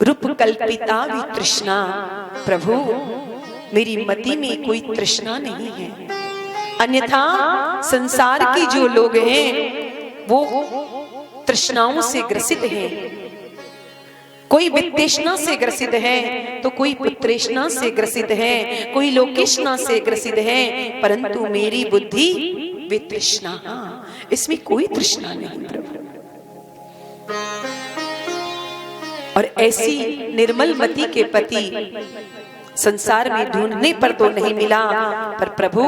रूप कल्पिता वितृष्णा। प्रभु मेरी मति में कोई तृष्णा नहीं है, अन्यथा संसार के जो लोग हैं वो तृष्णाओं से ग्रसित हैं। कोई वित्तेष्णा से ग्रसित है तो कोई पुत्रेष्णा से ग्रसित है, कोई लोकेष्णा से ग्रसित है, परंतु मेरी बुद्धि वितृष्णा, इसमें कोई तृष्णा नहीं प्रभु। और ऐसी निर्मल मति के पति संसार में ढूंढने पर तो नहीं मिला, पर प्रभु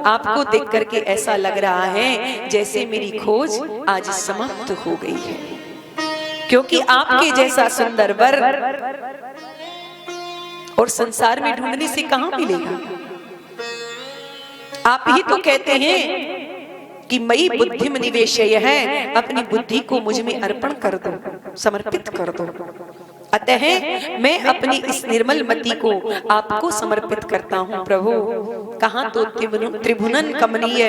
आपको देख करके ऐसा लग रहा है जैसे मेरी खोज आज समाप्त हो गई है, क्योंकि आपके जैसा सुंदर वर और संसार में ढूंढने से कहां मिलेगा। आप ही तो कहते हैं कि मई बुद्धि में निवेश है, अपनी बुद्धि को मुझ में अर्पण कर दो, समर्पित कर दो। अतः मैं अपनी इस निर्मल मति को आपको समर्पित करता हूँ प्रभु। कहाँ तो त्रिभुवन कमनीय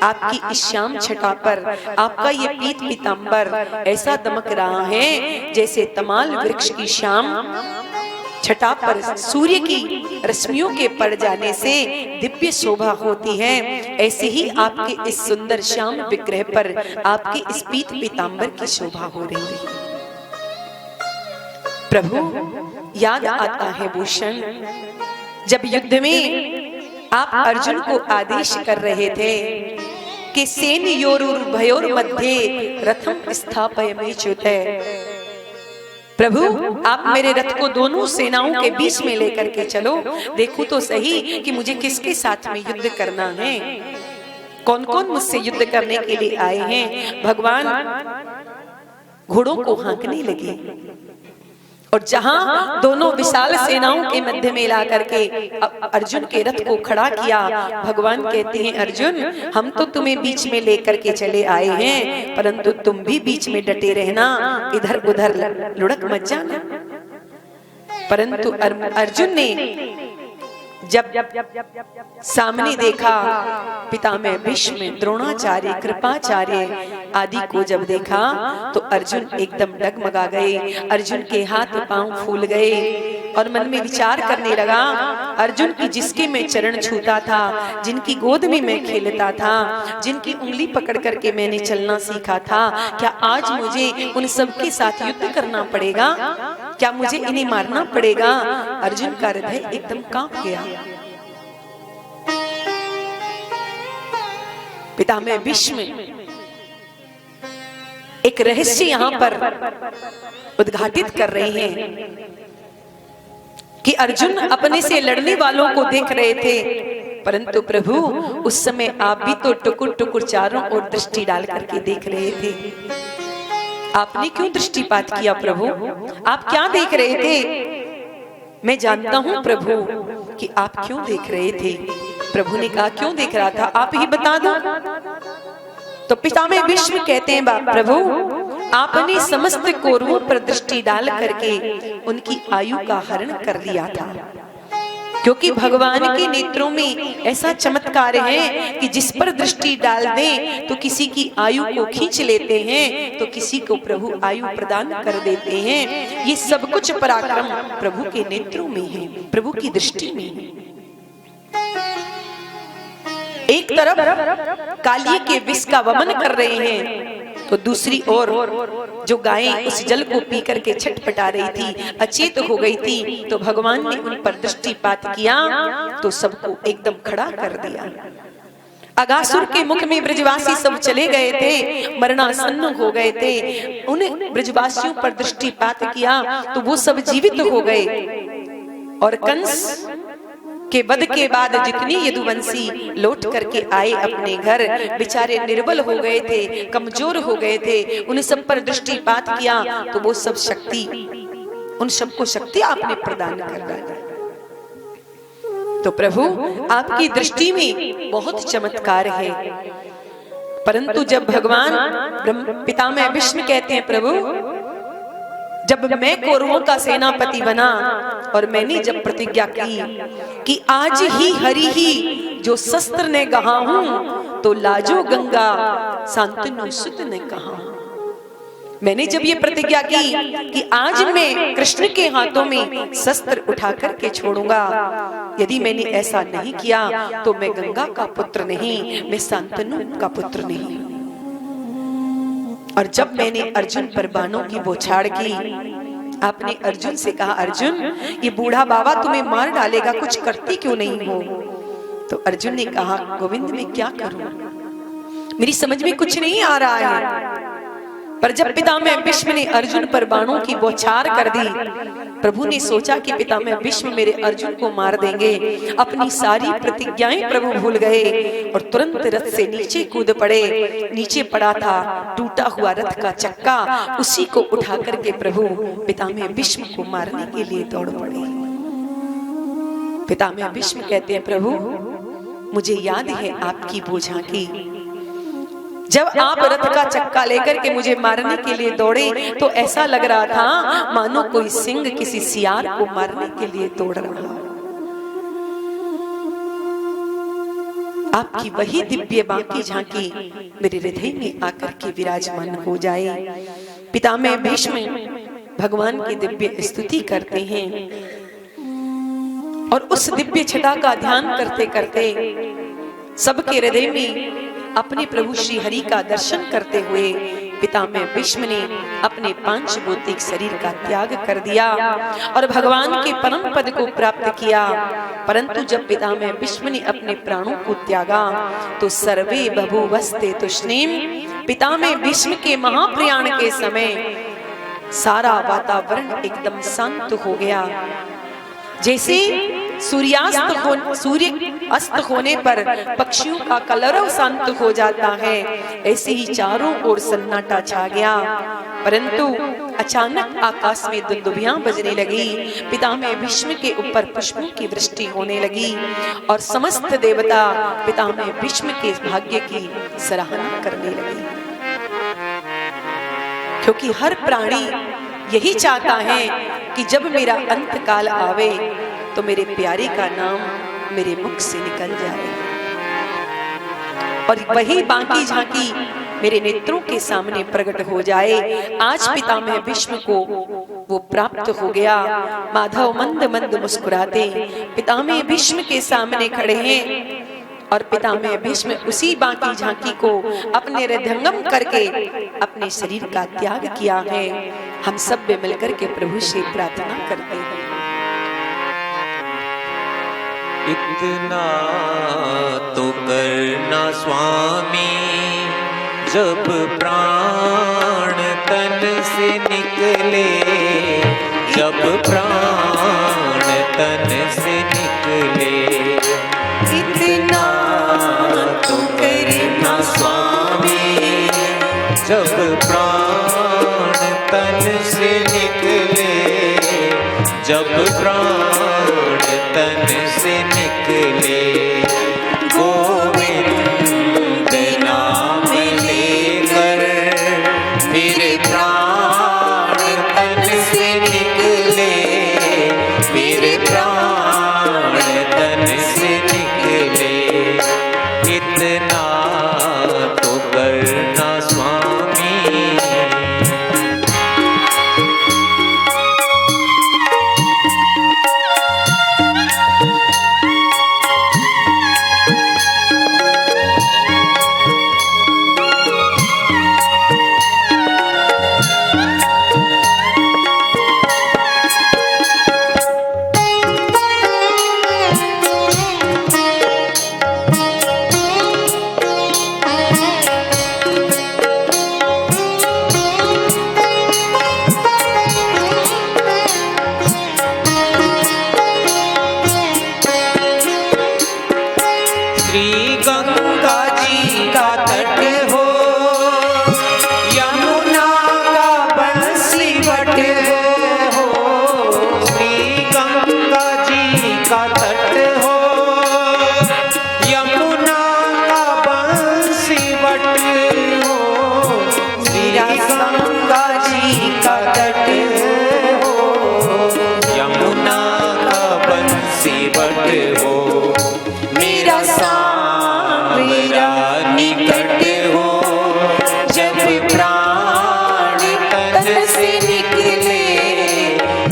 आपकी इस श्याम छटा पर आपका ये पीत पीतांबर ऐसा दमक रहा है जैसे तमाल वृक्ष की श्याम छटा पर सूर्य की रश्मियों के पड़ जाने से दिव्य शोभा होती है। ऐसे ही आपके इस सुंदर श्याम विग्रह पर आपके इस पीत पीतांबर की शोभा हो रही है प्रभु। याद आता है भूषण, जब युद्ध में आप अर्जुन को आदेश कर रहे थे कि सेनयोरुभयोर मध्ये रथम स्थापयाम्यच्युत। प्रभु आप मेरे रथ को दोनों सेनाओं के बीच में लेकर के चलो, देखो तो सही कि मुझे किसके साथ में युद्ध करना है, कौन कौन मुझसे युद्ध करने के लिए आए हैं। भगवान घोड़ों को हाँकने लगे और जहां दोनों विशाल सेनाओं के मध्य में ला करके अर्जुन के रथ को खड़ा किया, भगवान कहते हैं अर्जुन हम तो तुम्हें बीच में लेकर के चले आए हैं, परंतु तुम भी बीच में डटे रहना, इधर उधर लुढ़क मत जाना। परंतु अर्जुन ने जब सामने देखा पितामह भीष्म, द्रोणाचार्य, कृपाचार्य आदि को जब देखा तो अर्जुन एकदम डगमगा गए, अर्जुन के हाथ पांव फूल गए और मन में विचार करने लगा, अर्जुन की जिसके मैं चरण छूता था, जिनकी गोद में मैं खेलता था, जिनकी उंगली पकड़ करके मैंने चलना सीखा था, क्या आज मुझे उन सबके साथ युद्ध करना पड़ेगा, क्या मुझे इन्हें मारना पड़ेगा। अर्जुन का हृदय एकदम कांप गया। पितामह भीष्म एक रहस्य यहाँ पर उद्घाटित कर रहे हैं कि अर्जुन अपने से लड़ने वालों को देख रहे थे, परंतु प्रभु उस समय आप भी तो टुकुर टुकुर चारों ओर दृष्टि डाल करके देख रहे थे। आपने क्यों दृष्टिपात किया प्रभु, आप क्या देख रहे थे। मैं जानता हूं प्रभु कि आप क्यों देख रहे थे। प्रभु ने कहा क्यों देख रहा था, आप ही बता दो। तो पितामह भीष्म कहते हैं प्रभु आपने समस्त कौरवों पर दृष्टि डाल करके उनकी आयु का हरण कर लिया था, क्योंकि भगवान के नेत्रों में ऐसा चमत्कार है कि जिस पर दृष्टि डाल दें तो किसी की आयु को खींच लेते हैं, तो किसी को प्रभु आयु प्रदान कर देते हैं। ये सब कुछ पराक्रम प्रभु के नेत्रों में है, प्रभु की दृष्टि में है। एक तरफ काली के विष का वमन कर रहे हैं, तो दूसरी ओर जो गायें उस जल को पी करके छटपटा रही थी, अचेत हो गई थी, तो भगवान ने उन पर दृष्टिपात किया तो सबको एकदम खड़ा कर दिया। अगासुर के मुख में ब्रजवासी सब चले गए थे, मरणासन्न हो गए थे, उन ब्रजवासियों पर दृष्टिपात किया तो वो सब जीवित हो गए। और कंस के वध के बाद जितनी यदुवंशी लौट करके आए अपने घर, बेचारे निर्बल हो गए थे, कमजोर हो गए थे, उन सब पर दृष्टिपात किया तो वो सब शक्ति, उन सबको शक्ति आपने प्रदान कर दी। तो प्रभु आपकी दृष्टि में बहुत चमत्कार है। परंतु जब भगवान पितामह भीष्म कहते हैं प्रभु जब मैं कौरवों का सेनापति बना और मैंने जब प्रतिज्ञा की कि आज ही हरि ही जो शस्त्र ने कहा हूं, तो लाजो गंगा शांतनु सुत ने कहा। मैंने जब ये प्रतिज्ञा की कि आज मैं कृष्ण के हाथों में शस्त्र उठा करके छोड़ूंगा, यदि मैंने ऐसा नहीं किया तो मैं गंगा का पुत्र नहीं, मैं शांतनु का पुत्र नहीं। और जब मैंने अर्जुन पर बाणों की बौछार की, आपने अर्जुन से कहा, अर्जुन ये बूढ़ा बाबा तुम्हें मार डालेगा, कुछ करती क्यों नहीं हो? तो अर्जुन ने कहा, गोविंद मैं क्या करूं, मेरी समझ में कुछ नहीं आ रहा है। पर जब पितामह भीष्म ने अर्जुन पर बाणों की बौछार कर दी, प्रभु ने सोचा कि पितामह भीष्म मेरे अर्जुन को मार देंगे। अपनी सारी प्रतिज्ञाएं प्रभु भूल गए और तुरंत रथ से नीचे कूद पड़े। नीचे पड़ा था टूटा हुआ रथ का चक्का, उसी को उठा करके प्रभु पितामह भीष्म को मारने के लिए दौड़ पड़े। पितामह भीष्म कहते हैं, प्रभु मुझे याद है आपकी बोझा की, जब आप रथ का चक्का लेकर के मुझे मारने के लिए दौड़े तो ऐसा लग रहा था मानो कोई सिंह किसी सियार को मारने के लिए दौड़ रहा। आपकी वही दिव्य बांकी झांकी मेरे हृदय में आकर के विराजमान हो जाए। पितामह भीष्म भगवान की दिव्य स्तुति करते हैं और उस दिव्य छटा का ध्यान करते करते सबके हृदय में अपने प्रभु श्री हरि का दर्शन करते हुए पितामह भीष्म ने अपने पांच भौतिक शरीर का त्याग कर दिया और भगवान के परम पद को प्राप्त किया। परंतु जब पितामह भीष्म ने अपने प्राणों को त्यागा तो सर्वे बभूवस्ते तुष्णीम, पितामह भीष्म के महाप्रयाण के समय सारा वातावरण एकदम शांत हो गया। जैसे सूर्य अस्त होने पर पक्षियों का कलरव शांत हो जाता है, ऐसे ही चारों ओर सन्नाटा छा गया। परंतु अचानक आकाश में दुंदुभियां बजने लगी, पितामह भीष्म के ऊपर पुष्पों की वृष्टि होने लगी और समस्त देवता पितामह भीष्म के भाग्य की सराहना करने लगे। क्योंकि हर प्राणी यही चाहता है कि जब मेरा अंत काल आवे तो मेरे प्यारे का नाम मेरे मुख से निकल जाए और वही बांकी झांकी मेरे नेत्रों के सामने प्रकट हो जाए। आज पितामह भीष्म को वो प्राप्त हो गया। माधव मंद मंद मुस्कुराते पितामह भीष्म के सामने खड़े हैं और पितामह भीष्म उसी बांकी झांकी को अपने हृदयंगम करके अपने शरीर का त्याग किया है। हम सब मिलकर के प्रभु से प्रार्थना करते हैं, इतना तो करना स्वामी, जब प्राण तन से निकले, जब प्राण तन से निकले, इतना तो करना स्वामी, जब प्राण तन से निकले, जब प्राण तन से निकले, गोविंद नाम लेकर मेरे प्राण तन से निकले, मेरे प्राण तन से निकले, इतना तो करना स्वामी।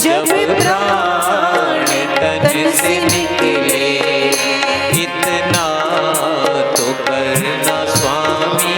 जब प्राण तन से निकले, इतना तो करना स्वामी।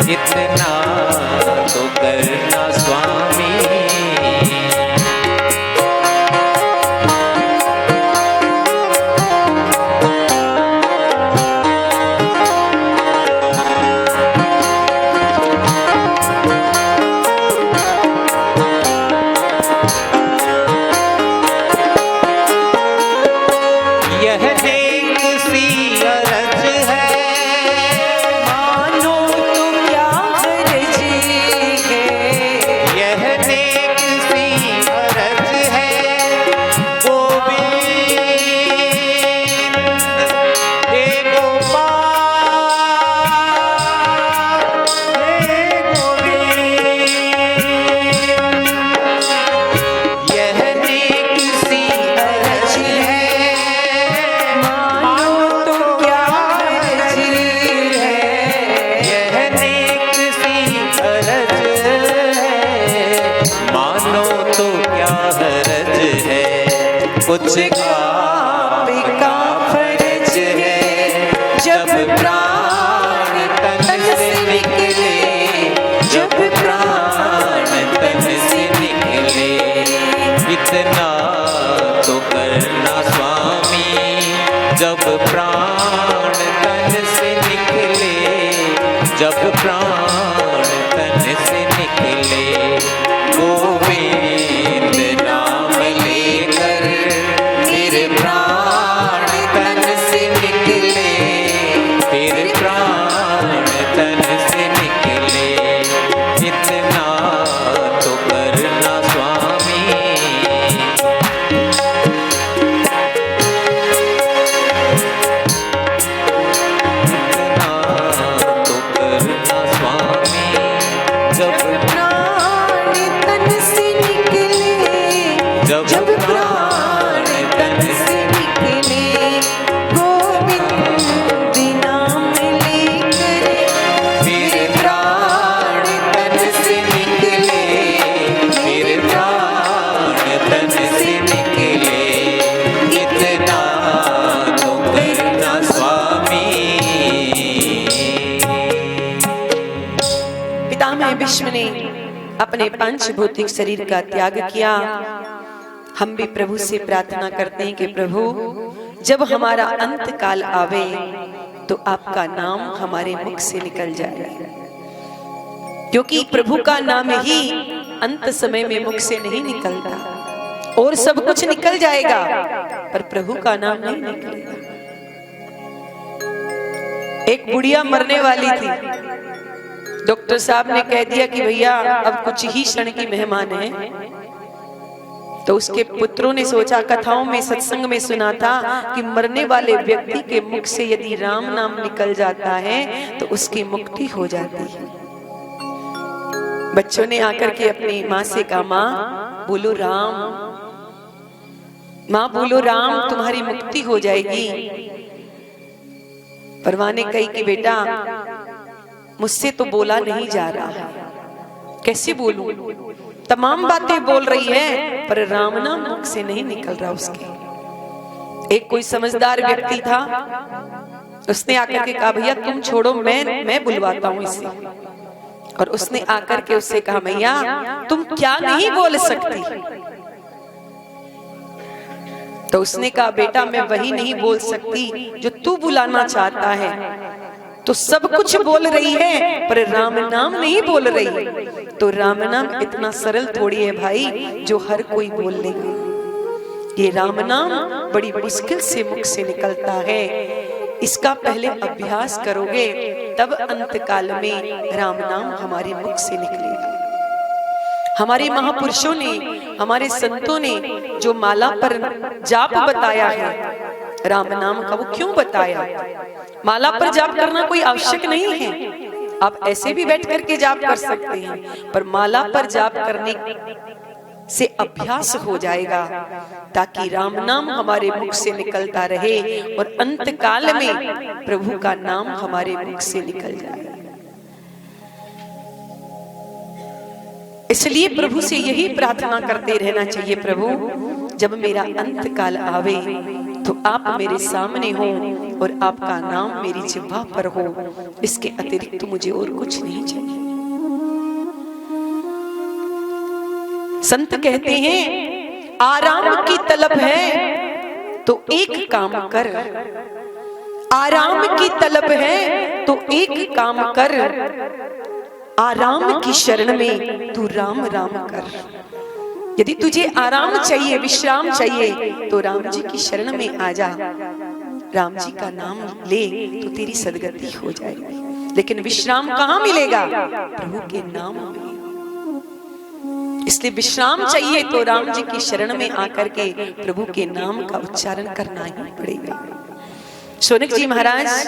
इतना तो करना स्वामी। कुछ आपका फर्ज है। जब प्राण तन से निकले, जब प्राण तन से निकले, इतना तो करना स्वामी। जब प्राण तन से निकले, जब प्राण तन से निकले, गोविंद नाम लेकर फिर प्राण तन से निकले, फिर प्राण तन से निकले, इतना तो करना स्वामी। इतना तो करना स्वामी। जब जब प्राण तन से निकले, गोविंद नाम लेकर फिर प्राण तन से निकले, फिर प्राण तन से निकले, इतना तो करना स्वामी। पितामह भीष्म ने अपने पंचभौतिक शरीर का त्याग किया। हम भी प्रभु से प्रार्थना करते हैं कि प्रभु जब हमारा अंत काल आवे तो आपका नाम हमारे मुख से निकल जाए, क्योंकि प्रभु का नाम ही अंत समय में मुख से नहीं निकलता। और सब कुछ निकल जाएगा पर प्रभु का नाम नहीं निकलेगा। एक बुढ़िया मरने वाली थी, डॉक्टर साहब ने कह दिया कि भैया अब कुछ ही क्षण की मेहमान है। तो उसके पुत्रों ने सोचा, कथाओं में सत्संग में सुना था कि मरने वाले व्यक्ति के मुख से यदि राम नाम निकल जाता है तो उसकी मुक्ति हो जाती है। बच्चों ने आकर के अपनी माँ से कहा, माँ बोलो राम, माँ बोलो राम, तुम्हारी मुक्ति हो जाएगी। पर माँ ने कही कि बेटा मुझसे तो बोला नहीं जा रहा है, कैसे बोलूं? तमाम बातें बोल रही है पर राम नाम मुख से नहीं निकल रहा उसके। एक कोई समझदार व्यक्ति था, उसने आकर के कहा, भैया तुम छोड़ो, मैं बुलवाता हूं इसे। और उसने आकर के उससे कहा, भैया तुम क्या नहीं बोल सकती? तो उसने कहा, बेटा मैं वही नहीं बोल सकती जो तू बुलाना चाहता है। तो सब कुछ बोल रही है पर राम नाम नहीं बोल रही। तो राम नाम इतना सरल थोड़ी है भाई जो हर कोई बोल लेगा। ये राम नाम बड़ी मुश्किल से मुख से निकलता है। इसका पहले अभ्यास करोगे तब अंत काल में राम नाम हमारे मुख से निकलेगा। हमारे महापुरुषों ने, हमारे संतों ने जो माला पर जाप बताया है राम नाम का, वो क्यों बताया? माला पर जाप करना कोई आवश्यक नहीं है, आप ऐसे भी बैठ करके जाप कर सकते हैं, पर माला पर जाप करने से अभ्यास हो जाएगा ताकि राम नाम हमारे मुख से निकलता रहे और अंत काल में प्रभु का नाम हमारे मुख से निकल जाए। इसलिए प्रभु से यही प्रार्थना करते रहना चाहिए, प्रभु जब मेरा अंत काल आवे तो आप मेरे सामने हो और आपका नाम मेरी जिह्वा पर हो। इसके अतिरिक्त तो मुझे और कुछ नहीं चाहिए। संत कहते हैं, आराम की तलब है तो एक काम कर, आराम की तलब है तो एक काम कर, आराम की शरण में तू राम राम कर। यदि तुझे आराम चाहिए, विश्राम चाहिए तो राम जी की शरण में आ जा, राम जी का नाम ले तो तेरी सदगति हो जाएगी। लेकिन विश्राम कहाँ मिलेगा? प्रभु के नाम में। इसलिए विश्राम चाहिए तो राम जी की शरण में आकर के प्रभु के नाम का उच्चारण करना ही पड़ेगा। शौनक जी महाराज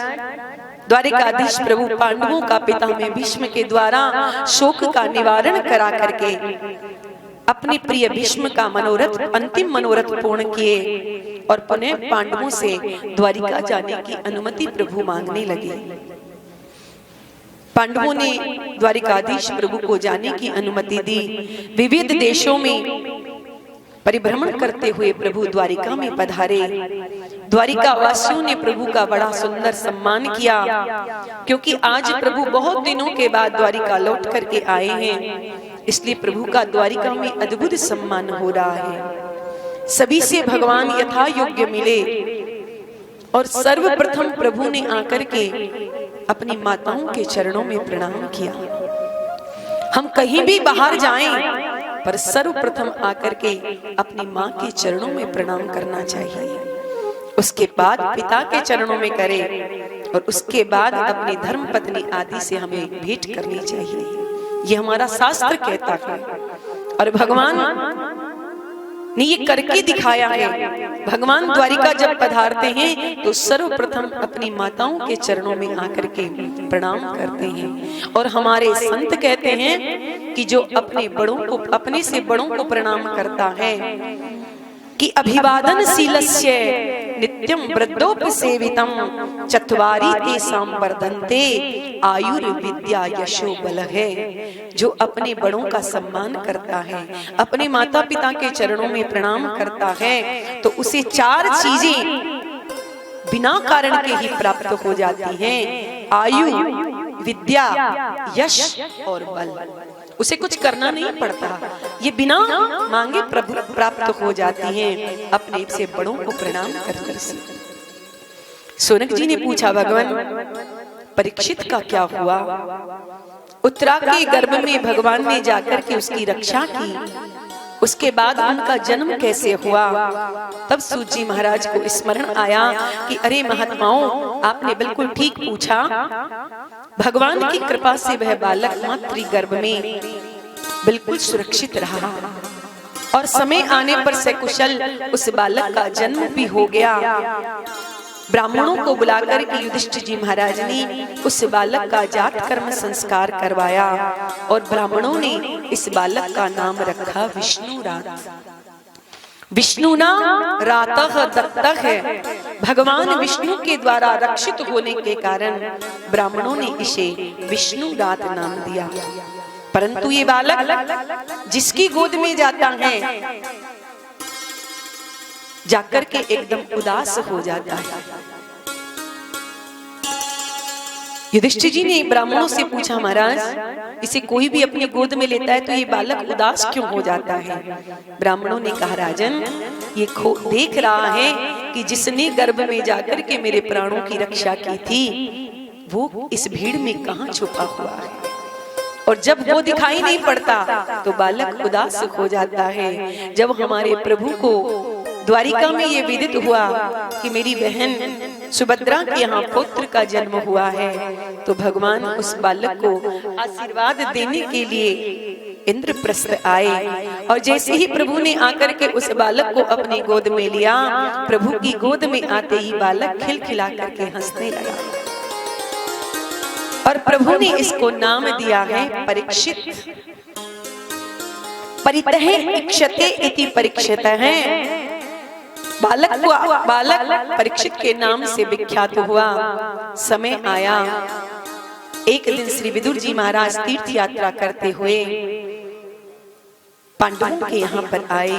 द्वारिकाधीश प्रभु पांडवों का पितामह भीष्म के द्वारा शोक का निवारण करा करके अपने प्रिय भीष्म का मनोरथ, अंतिम मनोरथ पूर्ण किए और पुनः पांडवों से द्वारिका जाने की अनुमति प्रभु मांगने लगे। पांडवों ने द्वारिकाधीश प्रभु को जाने की अनुमति दी। विविध देशों में परिभ्रमण करते हुए प्रभु द्वारिका में पधारे। द्वारिका वासियों ने प्रभु का बड़ा सुंदर सम्मान किया, क्योंकि आज प्रभु बहुत दिनों के बाद द्वारिका लौट करके आए हैं, इसलिए प्रभु का द्वारिका में अद्भुत सम्मान हो रहा है। सभी से भगवान यथा योग्य मिले और सर्वप्रथम प्रभु ने आकर के अपनी माताओं के चरणों में प्रणाम किया। हम कहीं भी बाहर जाएं पर सर्वप्रथम आकर के अपनी माँ के चरणों में प्रणाम करना चाहिए, उसके बाद पिता के चरणों में करें और उसके बाद अपनी धर्म पत्नी आदि से हमें भेंट करनी चाहिए। ये हमारा शास्त्र कहता है और भगवान ने ये करके दिखाया है। भगवान द्वारिका जब पधारते हैं तो सर्वप्रथम अपनी माताओं के चरणों में आकर के प्रणाम करते हैं। और हमारे संत कहते हैं कि जो अपने बड़ों को, अपने से बड़ों को प्रणाम करता है कि अभिवादन शीलस्य नित्यम वृद्धोपि सेवितम चत्वारि तेषां वर्धन्ते आयुर्विद्या यशो बल है। जो अपने बड़ों का सम्मान करता है, अपने माता पिता के चरणों में प्रणाम करता है, तो उसे 4 चीजें बिना कारण के ही प्राप्त हो जाती हैं। आयु, विद्या, यश और बल। उसे कुछ करना नहीं पड़ता, ये बिना मांगे प्रभु प्राप्त हो जाती हैं अपने से बड़ों को प्रणाम करने से। सोनक जी ने पूछा, भगवान परीक्षित का क्या हुआ? उत्तरा के गर्भ में भगवान ने जाकर के उसकी रक्षा की, उसके बाद उनका जन्म कैसे हुआ? तब सूत जी महाराज को स्मरण आया कि अरे महात्माओं, आपने बिल्कुल ठीक पूछा। भगवान की कृपा से वह बालक मातृ गर्भ में बिल्कुल सुरक्षित रहा और समय आने पर सकुशल उस बालक का जन्म भी हो गया। ब्राह्मणों को बुलाकर के युधिष्ठिर जी महाराज ने उस बालक का जात कर्म संस्कार करवाया और ब्राह्मणों ने इस बालक का नाम रखा विष्णुरात। विष्णुना रातः दत्तः है, भगवान विष्णु के द्वारा रक्षित होने के कारण ब्राह्मणों ने इसे विष्णुरात नाम दिया। परंतु ये बालक जिसकी गोद में जाता है जाकर के एकदम उदास हो जाता है। युधिष्ठिर जी ने ब्राह्मणों से पूछा, महाराज इसे कोई भी अपनी गोद में लेता है तो ये बालक उदास क्यों हो जाता है? ब्राह्मणों ने कहा, राजन ये देख रहा है कि जिसने गर्भ में जाकर के मेरे प्राणों की रक्षा की थी वो इस भीड़ में कहाँ छुपा हुआ है, और जब वो दिखाई नहीं पड़ता तो बालक उदास हो जाता है। जब हमारे प्रभु को द्वारिका में ये विदित हुआ कि मेरी बहन सुभद्रा के यहाँ पुत्र का जन्म हुआ है, तो भगवान उस बालक को आशीर्वाद देने के लिए इंद्रप्रस्थ आए। और जैसे ही प्रभु ने आकर के उस बालक को अपनी गोद में लिया, प्रभु की गोद में आते ही बालक खिलखिला करके हंसने लगा और प्रभु ने इसको नाम दिया है परीक्षित। परितः इक्षते इति परीक्षित है। बालक परीक्षित के नाम से विख्यात हुआ। समय आया, एक दिन श्री विदुर जी महाराज तीर्थ यात्रा करते हुए पांडवों के यहाँ पर आए।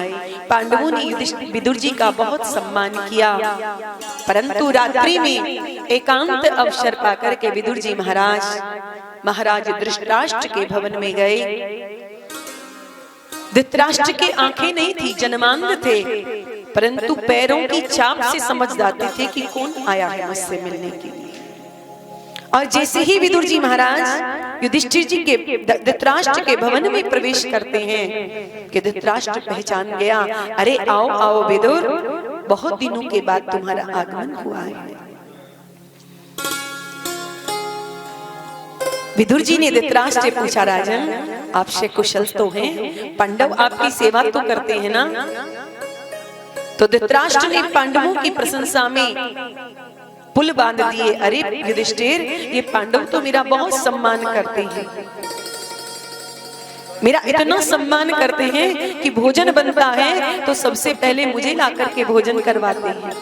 पांडवों ने विदुर जी का बहुत सम्मान किया, परंतु रात्रि में एकांत अवसर पाकर के विदुर जी महाराज धृतराष्ट्र के भवन में गए। धृतराष्ट्र की आंखें नहीं थी, जन्मांध थे, परंतु पैरों की चाप से समझ जाते थे कि कौन आया है मुझसे मिलने के लिए। और जैसे ही विदुर जी महाराज युधिष्ठिर जी के धृतराष्ट्र के भवन में प्रवेश करते हैं कि धृतराष्ट्र पहचान गया, अरे आओ आओ विदुर, बहुत दिनों के बाद तुम्हारा आगमन हुआ है। विदुर जी ने धृतराष्ट्र से पूछा, राजन आपसे कुशल तो हैं, पांडव आपकी सेवा तो करते हैं ना? तो धृतराष्ट्र ने पांडवों की प्रशंसा में पुल बांध दिए। अरे युधिष्ठिर, ये पांडव तो मेरा बहुत सम्मान करते हैं, मेरा इतना सम्मान करते हैं कि भोजन बनता है तो सबसे पहले मुझे लाकर के भोजन करवाते हैं।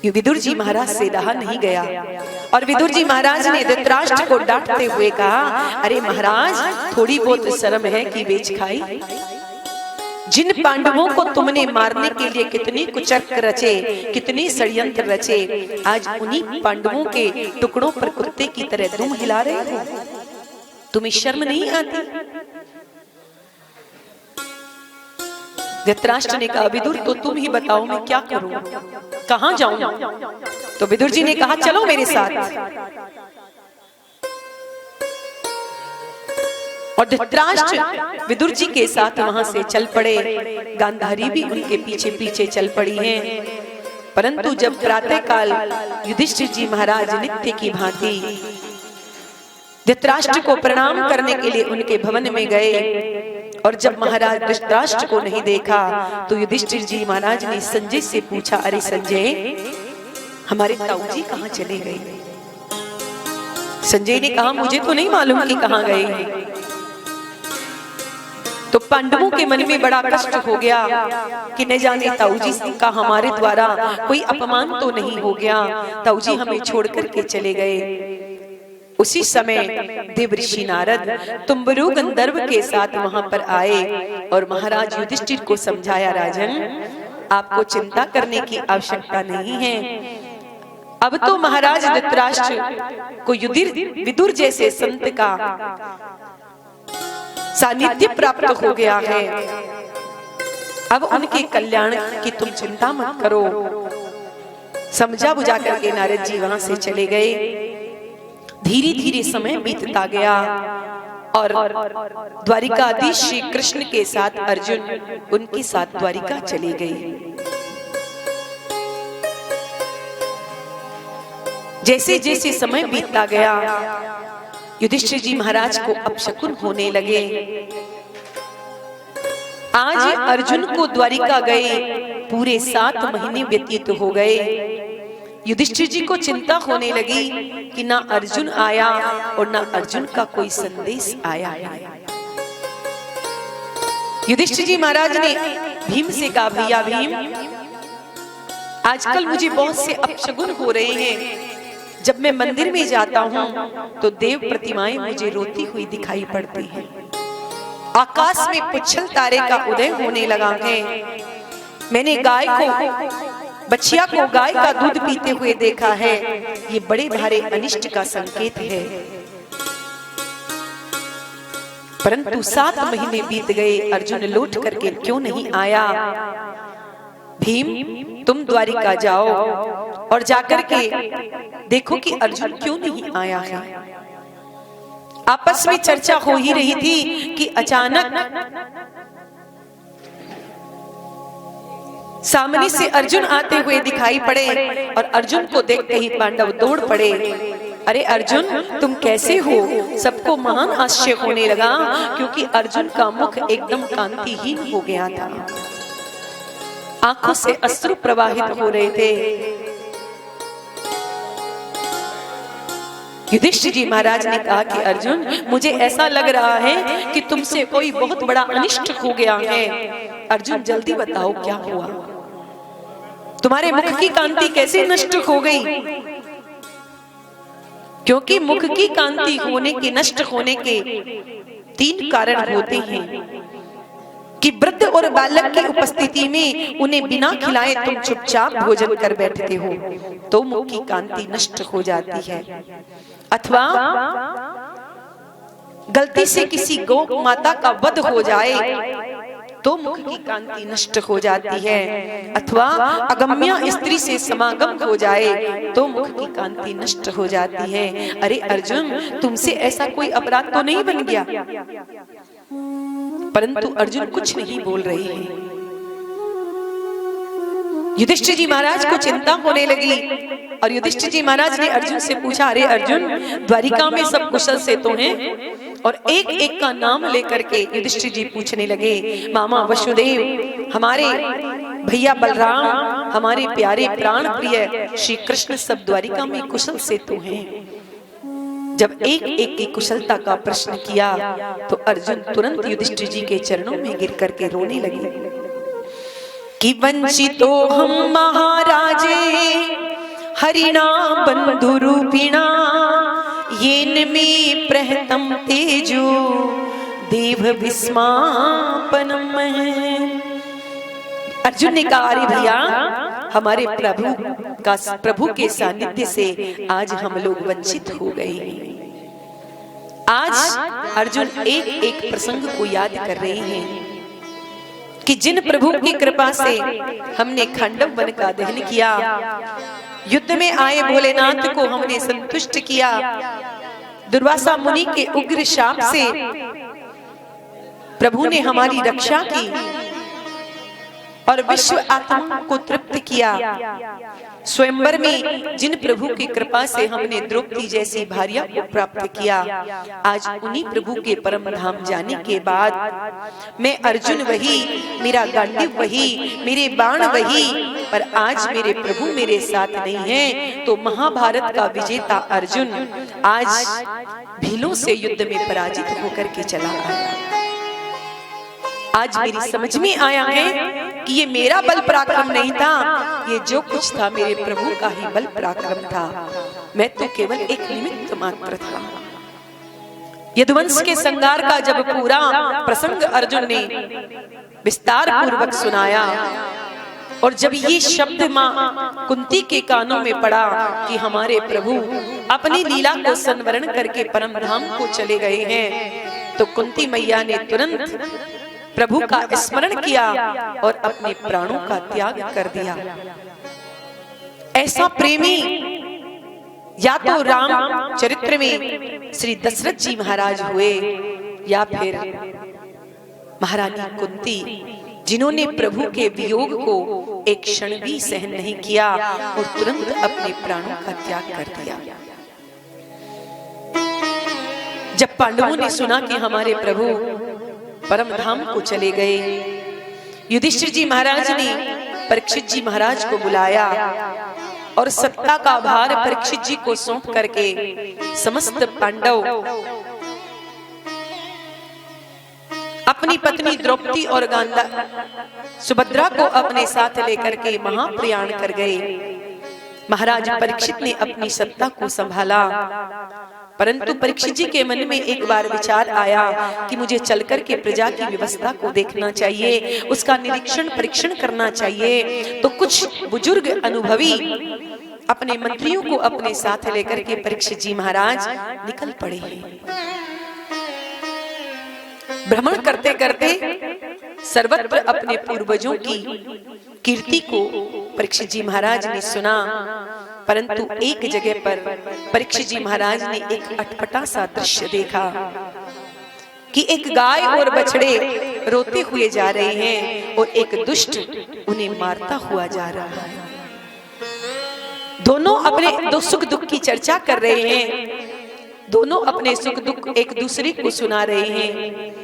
विदुर जी महाराज से रहा नहीं गया और विदुर जी महाराज ने धृतराष्ट्र को डांटते हुए कहा, अरे महाराज थोड़ी बहुत शर्म है कि बेच खाई, जिन पांडवों को तुमने मारने के लिए कितने कुचर्क रचे, कितने षड्यंत्र रचे, आज उन्हीं पांडवों के टुकड़ों पर कुत्ते की तरह तुम हिला रहे हो। तुम्हें शर्म नहीं आती? धृतराष्ट्र ने कहा, विदुर तो तुम ही बताओ मैं क्या करूं, कहां जाऊं? तो विदुर जी ने कहा, चलो मेरे साथ। और धृतराष्ट्र विदुर जी के साथ वहां से चल पड़े। गांधारी भी उनके पीछे पीछे चल पड़ी हैं। परंतु जब प्रातः काल युधिष्ठिर जी महाराज नित्य की भांति धृतराष्ट्र को प्रणाम करने के लिए उनके भवन में गए, और जब महाराज धृतराष्ट्र को नहीं देखा तो युधिष्ठिर जी महाराज ने संजय से पूछा, अरे संजय, हमारे ताऊ जी कहाँ चले गए? संजय ने कहा, मुझे तो नहीं मालूम कि कहाँ गए। तो पांडवों के मन में बड़ा कष्ट हो गया कि न जाने ताऊ जी का हमारे द्वारा कोई अपमान तो नहीं हो गया, ताऊ जी हमें छोड़ करके चले गए। उसी समय देवऋषि नारद तुम्बरु गंधर्व के साथ वहां पर आए और महाराज युधिष्ठिर को समझाया, राजन आपको चिंता करने की आवश्यकता नहीं है। अब तो महाराज धृतराष्ट्र को विदुर जैसे संत का सानिध्य प्राप्त हो गया है। अब उनके कल्याण की तुम चिंता मत करो। समझा बुझा करके नारद जी वहां से चले गए। धीरे धीरे समय बीतता गया और द्वारिकाधीश श्री कृष्ण के साथ अर्जुन उनके साथ द्वारिका चले गए। जैसे जैसे समय बीतता गया, युधिष्ठिर जी महाराज को अपशकुन होने लगे। आज अर्जुन को द्वारिका गए पूरे 7 महीने व्यतीत हो गए। युधिष्ठिर जी को चिंता होने लगी कि ना अर्जुन आया और ना अर्जुन का कोई संदेश आया है। युधिष्ठिर जी महाराज ने भीम से कहा, भैया भीम, आजकल मुझे बहुत से अपशगुन हो रहे हैं। जब मैं मंदिर में जाता हूँ तो देव प्रतिमाएं मुझे रोती हुई दिखाई पड़ती हैं। आकाश में पुच्छल तारे का उदय होने लगा है। मैंने गाय को, बछिया को गाय का दूध पीते हुए देखा है। ये बड़े भारी अनिष्ट का संकेत है। परंतु 7 महीने बीत गए, अर्जुन लौट करके क्यों नहीं आया? भीम, तुम द्वारिका जाओ और जाकर के देखो कि अर्जुन क्यों नहीं आया है। आपस में चर्चा हो ही रही थी कि अचानक सामने से अर्जुन आते हुए दिखाई पड़े और अर्जुन को देखते ही पांडव दौड़ पड़े। अरे अर्जुन, तुम कैसे हो? सबको महान आश्चर्य होने लगा क्योंकि अर्जुन का मुख एकदम कांतिहीन हो गया था। आंखों से अश्रु प्रवाहित हो रहे थे। युधिष्ठिर जी महाराज ने कहा कि अर्जुन, मुझे ऐसा लग रहा है कि तुमसे कोई बहुत बड़ा अनिष्ट हो गया है। अर्जुन, जल्दी बताओ क्या हुआ? तुम्हारे मुख की कांति कैसे नष्ट हो गई? क्योंकि मुख की कांति होने के, नष्ट होने के 3 कारण होते हैं कि वृद्ध और बालक की उपस्थिति में उन्हें बिना खिलाए तुम चुपचाप भोजन कर बैठते हो तो मुख की कांति नष्ट हो जाती है, अथवा गलती से किसी गौ माता का वध हो जाए तो मुख की कांति नष्ट हो जाती है, अथवा अगम्य स्त्री से समागम हो जाए तो मुख की कांति नष्ट हो जाती है। अरे अर्जुन, तुमसे ऐसा कोई अपराध तो नहीं बन गया? परंतु अर्जुन कुछ नहीं बोल रहे हैं। युधिष्ठिर जी महाराज को चिंता होने लगी और युधिष्ठिर जी महाराज ने अर्जुन से पूछा, अरे अर्जुन, द्वारिका में सब कुशल से तो हैं? और एक एक का नाम लेकर के युधिष्ठिर जी पूछने लगे, मामा वसुदेव, हमारे भैया बलराम, हमारे प्यारे प्राण प्रिय श्री कृष्ण सब द्वारिका में कुशल से तो हैं। जब एक एक की कुशलता का प्रश्न किया तो अर्जुन तुरंत युधिष्ठिर जी के चरणों में गिर करके रोने लगे कि वंचितो हम महाराजे हरिणा बंधु रूपिणा येन में प्रहतम तेजो देव विस्मापनम। अर्जुन ने कहा, अरे भैया, हमारे प्रभु के सानिध्य से आज हम लोग वंचित हो गए हैं। आज अर्जुन एक एक प्रसंग को याद कर रहे हैं कि जिन प्रभु की कृपा से हमने खांडव वन का दहन किया, युद्ध में आए भोलेनाथ को हमने संतुष्ट किया, दुर्वासा मुनि के उग्र शाप से प्रभु ने हमारी रक्षा की और विश्व आत्मा को तृप्त किया। स्वयंवर में जिन प्रभु की कृपा से हमने द्रौपदी जैसी भार्या को प्राप्त किया, आज उन्हीं प्रभु के परम धाम जाने के बाद मैं अर्जुन वही, मेरा गांडीव वही, मेरे बाण वही, पर आज मेरे प्रभु मेरे साथ नहीं है। तो महाभारत का विजेता अर्जुन आज भीलों से युद्ध में पराजित होकर के चला आया। आज मेरी समझ में आया है कि ये मेरा बल पराक्रम नहीं था, ये जो कुछ था मेरे प्रभु का ही बल पराक्रम था। मैं तो केवल एक निमित्त मात्र था। यदुवंश के संगार का जब पूरा प्रसंग अर्जुन ने विस्तार पूर्वक सुनाया और जब ये शब्द मां कुंती के कानों में पड़ा कि हमारे प्रभु अपनी लीला को संवरण करके परम धाम को चले गए हैं, तो कुंती मैया ने तुरंत प्रभु का स्मरण किया और अपने प्राणों का त्याग कर दिया। ऐसा प्रेमी या तो राम चरित्र में श्री दशरथ जी महाराज हुए या फिर महारानी कुंती, जिन्होंने प्रभु के वियोग को एक क्षण भी सहन नहीं किया और तुरंत अपने प्राणों का त्याग कर दिया। जब पांडवों ने सुना कि हमारे प्रभु परम धाम को चले गए, युधिष्ठिर जी महाराज ने परीक्षित जी महाराज को बुलाया और सत्ता का भार परीक्षित जी को सौंप करके समस्त पांडव अपनी पत्नी द्रौपदी और सुभद्रा को अपने साथ लेकर के महाप्रयाण कर गए। महाराज परीक्षित ने अपनी सत्ता को संभाला, परंतु परीक्षित जी के मन में एक बार विचार आया कि मुझे चलकर के प्रजा की व्यवस्था को देखना चाहिए, उसका निरीक्षण परीक्षण करना चाहिए। तो कुछ बुजुर्ग अनुभवी अपने मंत्रियों को अपने साथ लेकर के परीक्षित जी महाराज निकल पड़े हैं। भ्रमण करते करते सर्वत्र अपने पूर्वजों की कीर्ति को परीक्षित जी महाराज ने सुना, परंतु एक जगह पर परीक्षित जी महाराज ने एक अटपटा सा दृश्य देखा कि एक गाय और बछड़े रोते हुए जा रहे हैं और एक दुष्ट उन्हें मारता हुआ जा रहा है। दोनों अपने सुख दुख की चर्चा कर रहे हैं, दोनों अपने सुख दुख एक दूसरे को सुना रहे हैं।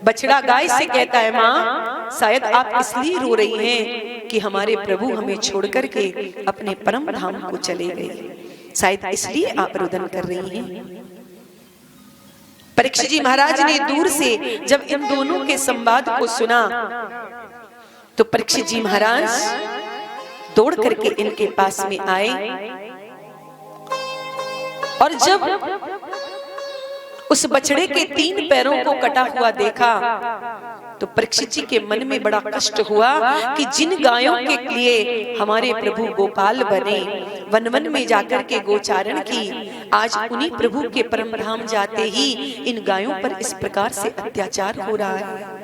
बछड़ा गाय से कहता है, माँ शायद आप इसलिए रो रही हैं कि हमारे प्रभु हमें छोड़ करके अपने परम धाम को चले गए, शायद इसलिए आप रुदन कर रही हैं। परीक्षित जी महाराज ने दूर से जब इन दोनों के संवाद को सुना तो परीक्षित जी महाराज दौड़ करके इनके पास में आए और जब उस बछड़े के 3 पैरों को कटा हुआ देखा तो परीक्षित जी के मन में बड़ा कष्ट हुआ कि जिन गायों के लिए हमारे प्रभु गोपाल बने, वन वन में जाकर के गोचारण की, आज उन्हीं प्रभु के परम धाम जाते ही इन गायों पर इस प्रकार से अत्याचार हो रहा है।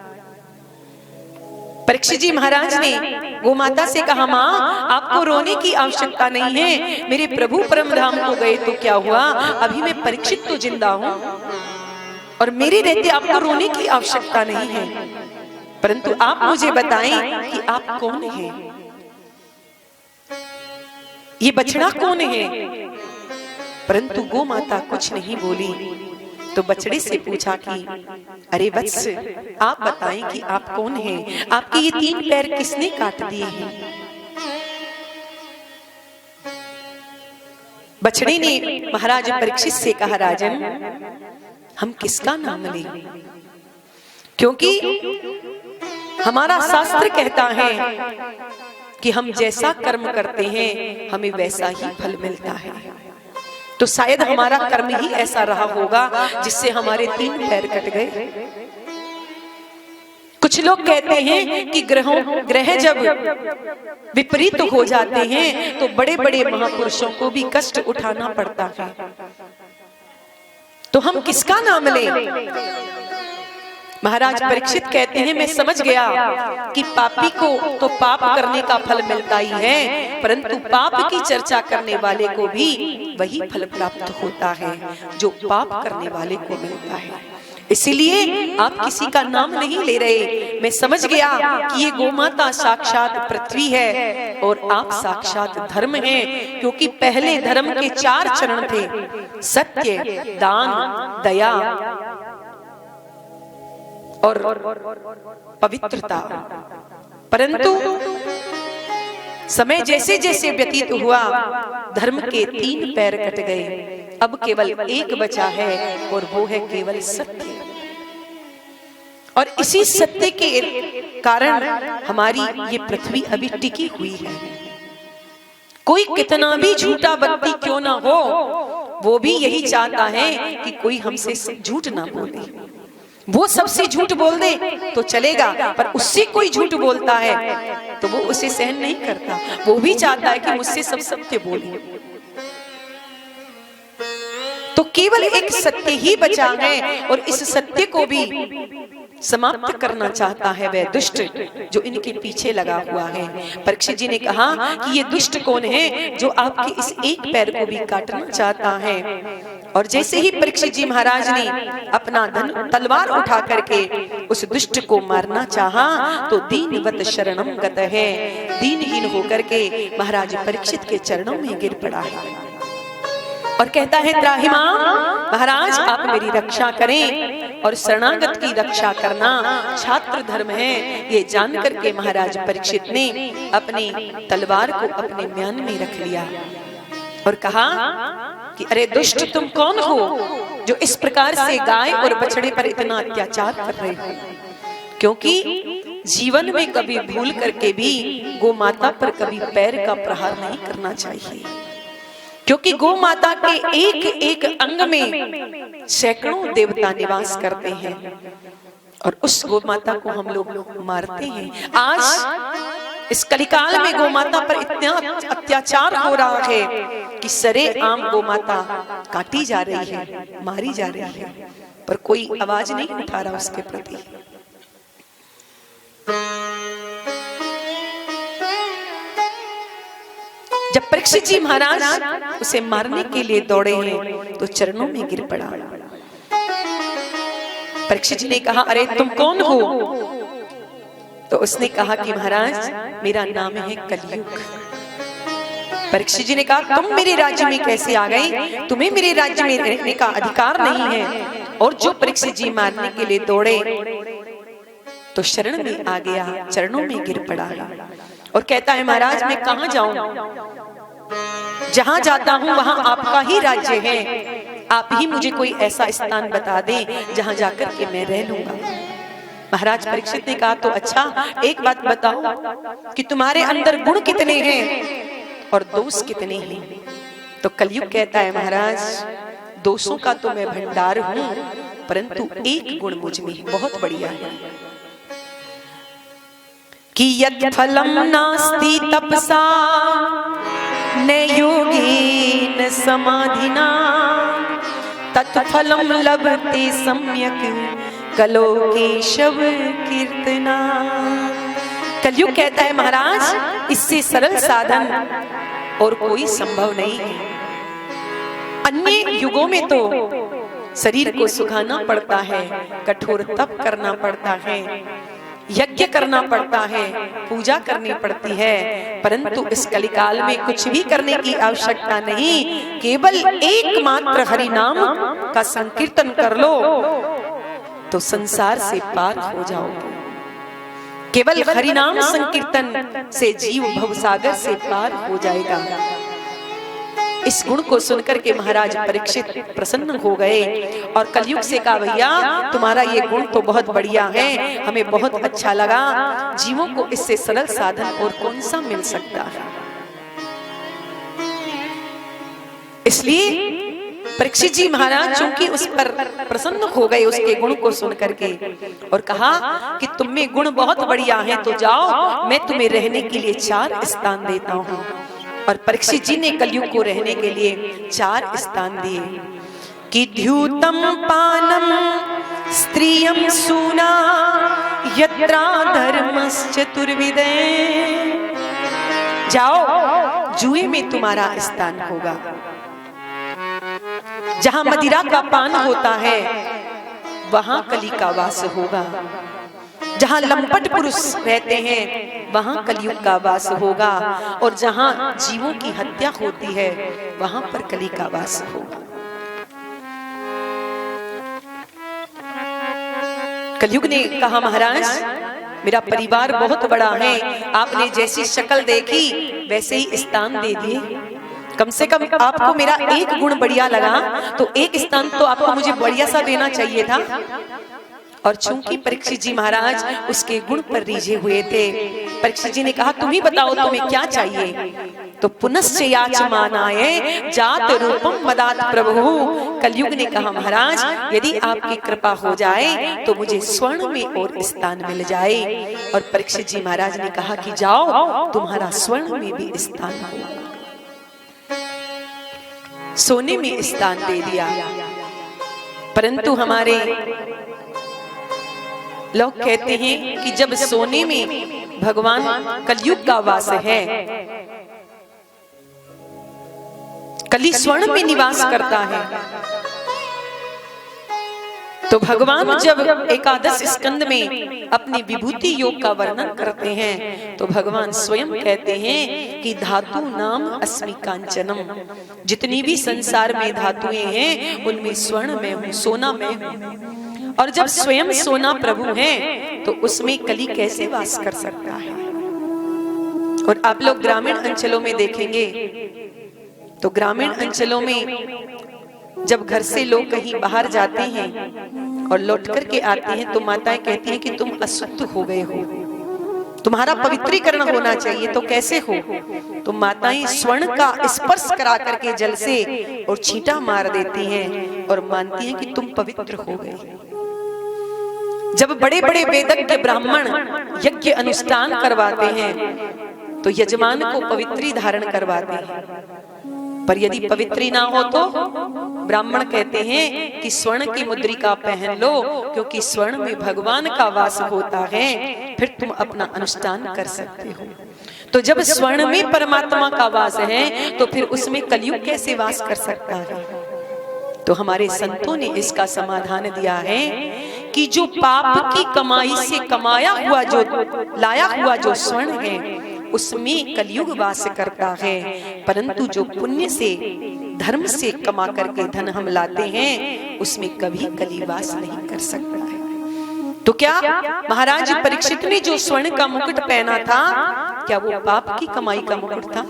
परीक्षित जी महाराज ने गोमाता से कहा, माँ आपको रोने की आवश्यकता नहीं है, मेरे प्रभु परम धाम को गए तो क्या हुआ, अभी मैं परीक्षित तो जिंदा हूँ और मेरे रहते आपको रोने की आवश्यकता नहीं है, परंतु आप मुझे बताएं कि आप कौन हैं, ये बछड़ा कौन है। परंतु गोमाता कुछ नहीं बोली। तो बछड़े से पूछा कि अरे वत्स, आप बताएं कि आप कौन हैं, आपके ये 3 पैर किसने काट दिए हैं। बछड़े ने महाराज परीक्षित से कहा, राजन हम किसका नाम लें, क्योंकि हमारा शास्त्र कहता है कि हम जैसा कर्म करते हैं हमें वैसा ही फल मिलता है। तो शायद हमारा कर्म ही ऐसा रहा होगा जिससे हमारे 3 पैर कट गए। कुछ लोग कहते हैं कि ग्रह जब विपरीत हो जाते हैं तो बड़े बड़े महापुरुषों को भी कष्ट उठाना पड़ता है। तो हम किसका नाम लें? महाराज परीक्षित कहते हैं मैं समझ गया कि पापी को तो पाप करने का फल मिलता ही है, परंतु पाप की चर्चा करने वाले को भी वही फल प्राप्त होता है जो पाप करने वाले को मिलता है। इसीलिए आप किसी का नाम नहीं ले रहे। मैं समझ गया कि ये गोमाता साक्षात पृथ्वी है और आप साक्षात धर्म हैं, क्योंकि पहले धर्म के 4 चरण थे, सत्य, दान, दया और पवित्रता। परंतु समय जैसे जैसे व्यतीत हुआ धर्म के 3 पैर कट गए, अब केवल एक बचा है और वो है केवल सत्य। और इसी सत्य के कारण हमारी ये पृथ्वी अभी टिकी हुई है। कोई कितना भी झूठा व्यक्ति क्यों ना हो, वो भी यही चाहता है कि कोई हमसे झूठ ना बोले। वो सबसे झूठ बोल दे तो चलेगा, पर उससे कोई झूठ बोलता है तो वो उसे सहन नहीं करता। वो भी चाहता है कि मुझसे सब सत्य बोले। तो केवल एक सत्य ही बचा है और इस सत्य को भी समाप्त करना चाहता है वह दुष्ट जो इनके पीछे लगा हुआ है। परीक्षित जी ने कहा कि ये दुष्ट कौन है जो आपके इस एक पैर को भी काटना चाहता है। और जैसे ही परीक्षित जी महाराज ने अपना तलवार उठा करके उस दुष्ट को मारना चाहा तो दीनवत शरणम गत है, दीनहीन होकर के महाराज परीक्षित के चरणों में गिर पड़ा है और कहता है त्राहिमाम महाराज आप मेरी रक्षा करें। और शरणागत की रक्षा करना छात्र धर्म है, ये जान करके महाराज परीक्षित ने अपनी तलवार को अपने म्यान में रख लिया और कहा कि अरे दुष्ट तुम कौन हो जो इस प्रकार से गाय और बछड़े पर इतना अत्याचार कर रहे हो। क्योंकि जीवन में कभी भूल करके भी गौ माता पर कभी पैर का प्रहार नहीं करना चाहिए, क्योंकि गौ माता के एक एक अंग में सैकड़ों देवता निवास करते हैं और उस गौ माता को हम लोग मारते हैं। आज इस कलिकाल में गौ माता पर इतना अत्याचार हो रहा है कि सरेआम गौ माता काटी जा रही है, मारी जा रही है, पर कोई आवाज नहीं उठा रहा उसके प्रति। जब परीक्षित जी महाराज उसे मारने के लिए दौड़े हैं तो चरणों में गिर पड़ा। परीक्षित जी ने कहा अरे तुम कौन हो? तो उसने कहा कि महाराज मेरा नाम है कलयुग। परीक्षित जी ने कहा तुम मेरे राज्य में कैसे आ गए? तुम्हें मेरे राज्य में रहने का अधिकार नहीं है। और जो परीक्षित जी मारने के लिए दौड़े तो शरण में आ गया, चरणों में गिर पड़ा और कहता है महाराज मैं कहां जाऊं? जहां जाता हूं वहां आपका ही राज्य है, आप ही मुझे कोई ऐसा स्थान बता दें जहां जाकर के मैं रह लूंगा। महाराज परीक्षित ने कहा तो अच्छा एक बात बताओ कि तुम्हारे अंदर गुण कितने हैं और दोष कितने हैं? तो कलयुग कहता है महाराज दोषों का तो मैं भंडार हूं, परंतु एक गुण मुझ में बहुत बढ़िया है कि यत् फलम नास्ति तपसा न योगेन समाधिना तत्फलम लभते सम्यक कलो केशव कीर्तना। कलयुग कहता है महाराज इससे सरल साधन और कोई संभव नहीं है। अन्य युगों में तो शरीर को सुखाना पड़ता है, कठोर तप करना पड़ता है, यज्ञ करना पड़ता है, पूजा करनी पड़ती है, परंतु इस कलिकाल में कुछ भी करने की आवश्यकता नहीं। केवल एकमात्र हरि नाम का संकीर्तन कर लो तो संसार से पार हो जाओगे। केवल हरि नाम संकीर्तन से जीव भवसागर से पार हो जाएगा। इस गुण को सुनकर के महाराज परीक्षित प्रसन्न हो गए और कलयुग से कहा भैया तुम्हारा ये गुण तो बहुत बढ़िया है, हमें बहुत अच्छा लगा। जीवों को इससे सरल साधन और कौन सा मिल सकता है? इसलिए परीक्षित जी महाराज चूंकि उस पर प्रसन्न हो गए उसके गुण को सुन करके, और कहा कि तुम में गुण बहुत बढ़िया है, तो जाओ मैं तुम्हें रहने के लिए 4 स्थान देता हूँ। और परीक्षित जी ने कलयुग को रहने के लिए 4 स्थान दिए कि द्यूतम पानम स्त्रियम सूना यत्रा धर्मश्चतुर्विदे। जाओ जुए में तुम्हारा स्थान होगा, जहां मदिरा का पान होता है वहां कली का वास होगा, जहां लंपट पुरुष रहते हैं वहां कलयुग का वास होगा, और जहां जीवों की हत्या होती है वहां पर कली का वास होगा। कलयुग ने कहा महाराज मेरा परिवार बहुत बड़ा है, आपने जैसी शक्ल देखी वैसे ही स्थान दे दिए, कम से कम आपको मेरा एक गुण बढ़िया लगा तो एक स्थान तो आपको मुझे बढ़िया सा देना चाहिए था। और चूंकि परीक्षित जी महाराज उसके गुण पर रीझे हुए थे, परीक्षित जी ने कहा तुम ही बताओ तुम्हें क्या चाहिए। तो पुनश्च याचमानाय जात रूपम मदात प्रभु। कलयुग ने कहा महाराज यदि आपकी कृपा हो जाए तो मुझे स्वर्ण में और स्थान मिल जाए। और परीक्षित जी महाराज ने कहा कि जाओ तुम्हारा स्वर्ण में भी स्थान होगा, सोने में स्थान दे दिया। परंतु हमारे लोग कहते हैं कि जब सोने में भगवान कलयुग का वास है, कली स्वर्ण में निवास करता है, तो भगवान जब एकादश स्कंद में अपनी विभूति योग का वर्णन करते हैं तो भगवान स्वयं कहते हैं कि धातु नाम अस्मि कांचनम। जितनी भी संसार में धातुएं हैं उनमें स्वर्ण में हूं, सोना में हूं। और जब स्वयं सोना प्रभु है तो उसमें कली कैसे वास कर सकता है। और आप लोग ग्रामीण अंचलों में देखेंगे तो ग्रामीण अंचलों में जब घर से लोग कहीं बाहर जाते हैं और लौट करके आते हैं तो माताएं कहती हैं कि तुम अशुद्ध हो गए हो, तुम्हारा पवित्रीकरण होना चाहिए। तो कैसे हो? तो माताएं स्वर्ण का स्पर्श करा करके जल से और छींटा मार देती हैं और मानती हैं कि तुम पवित्र हो गए। जब बड़े बड़े वेदज्ञ ब्राह्मण यज्ञ अनुष्ठान करवाते हैं तो यजमान को पवित्री धारण करवाते हैं, पर यदि पवित्री ना हो तो ब्राह्मण कहते हैं कि स्वर्ण की मुद्रिका पहन लो, क्योंकि स्वर्ण में भगवान का वास होता है, फिर तुम अपना अनुष्ठान कर सकते हो। तो जब स्वर्ण में परमात्मा का वास है तो फिर उसमें कलयुग कैसे वास कर सकता है। तो हमारे संतों ने इसका समाधान दिया है कि जो पाप की कमाई से कमाया हुआ जो लाया हुआ जो स्वर्ण है उसमें कलयुग वास करता है, परंतु जो पुण्य से धर्म से कमा करके धन हम लाते हैं उसमें कभी कलिवास नहीं कर सकता है। तो क्या महाराज परीक्षित ने जो स्वर्ण का मुकुट पहना था क्या वो पाप की कमाई का मुकुट था?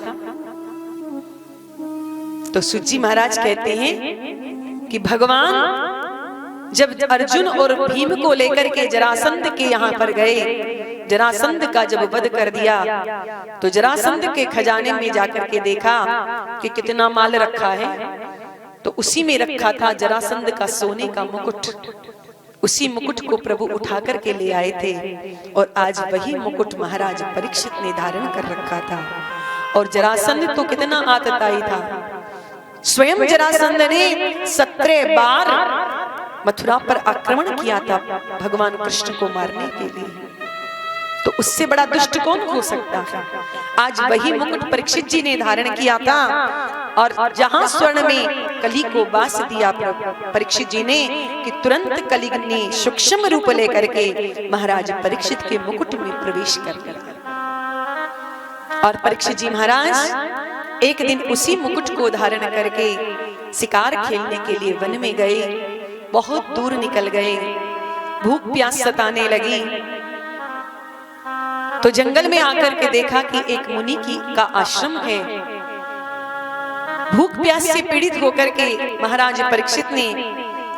तो सुजी महाराज कहते हैं कि भगवान जब अर्जुन और भीम को लेकर के जरासंध के यहाँ पर गए, जरासंध का जब वध कर दिया तो जरासंध के खजाने में जाकर के देखा कि कितना माल रखा है, तो उसी में रखा था जरासंध का सोने का मुकुट। उसी मुकुट को प्रभु उठा करके ले आए थे और आज वही मुकुट महाराज परीक्षित ने धारण कर रखा था। और जरासंध तो कितना आतताई था, स्वयं जरासंध ने 17 बार मथुरा पर आक्रमण किया था भगवान कृष्ण को मारने के लिए, तो उससे बड़ा दुष्ट कौन हो सकता है। आज वही मुकुट परीक्षित जी ने धारण किया था और जहां स्वर्ण में कली को वास दिया परीक्षित जी ने कि तुरंत कली ने सूक्ष्म रूप लेकर के महाराज परीक्षित के मुकुट में प्रवेश कर लिया। और परीक्षित जी महाराज एक दिन उसी मुकुट को धारण करके शिकार खेलने के लिए वन में गए। बहुत दूर निकल गए, भूख प्यास सताने लगी तो जंगल में आकर के देखा कि एक मुनि का आश्रम है। भूख प्यास से पीड़ित होकर के महाराज परीक्षित ने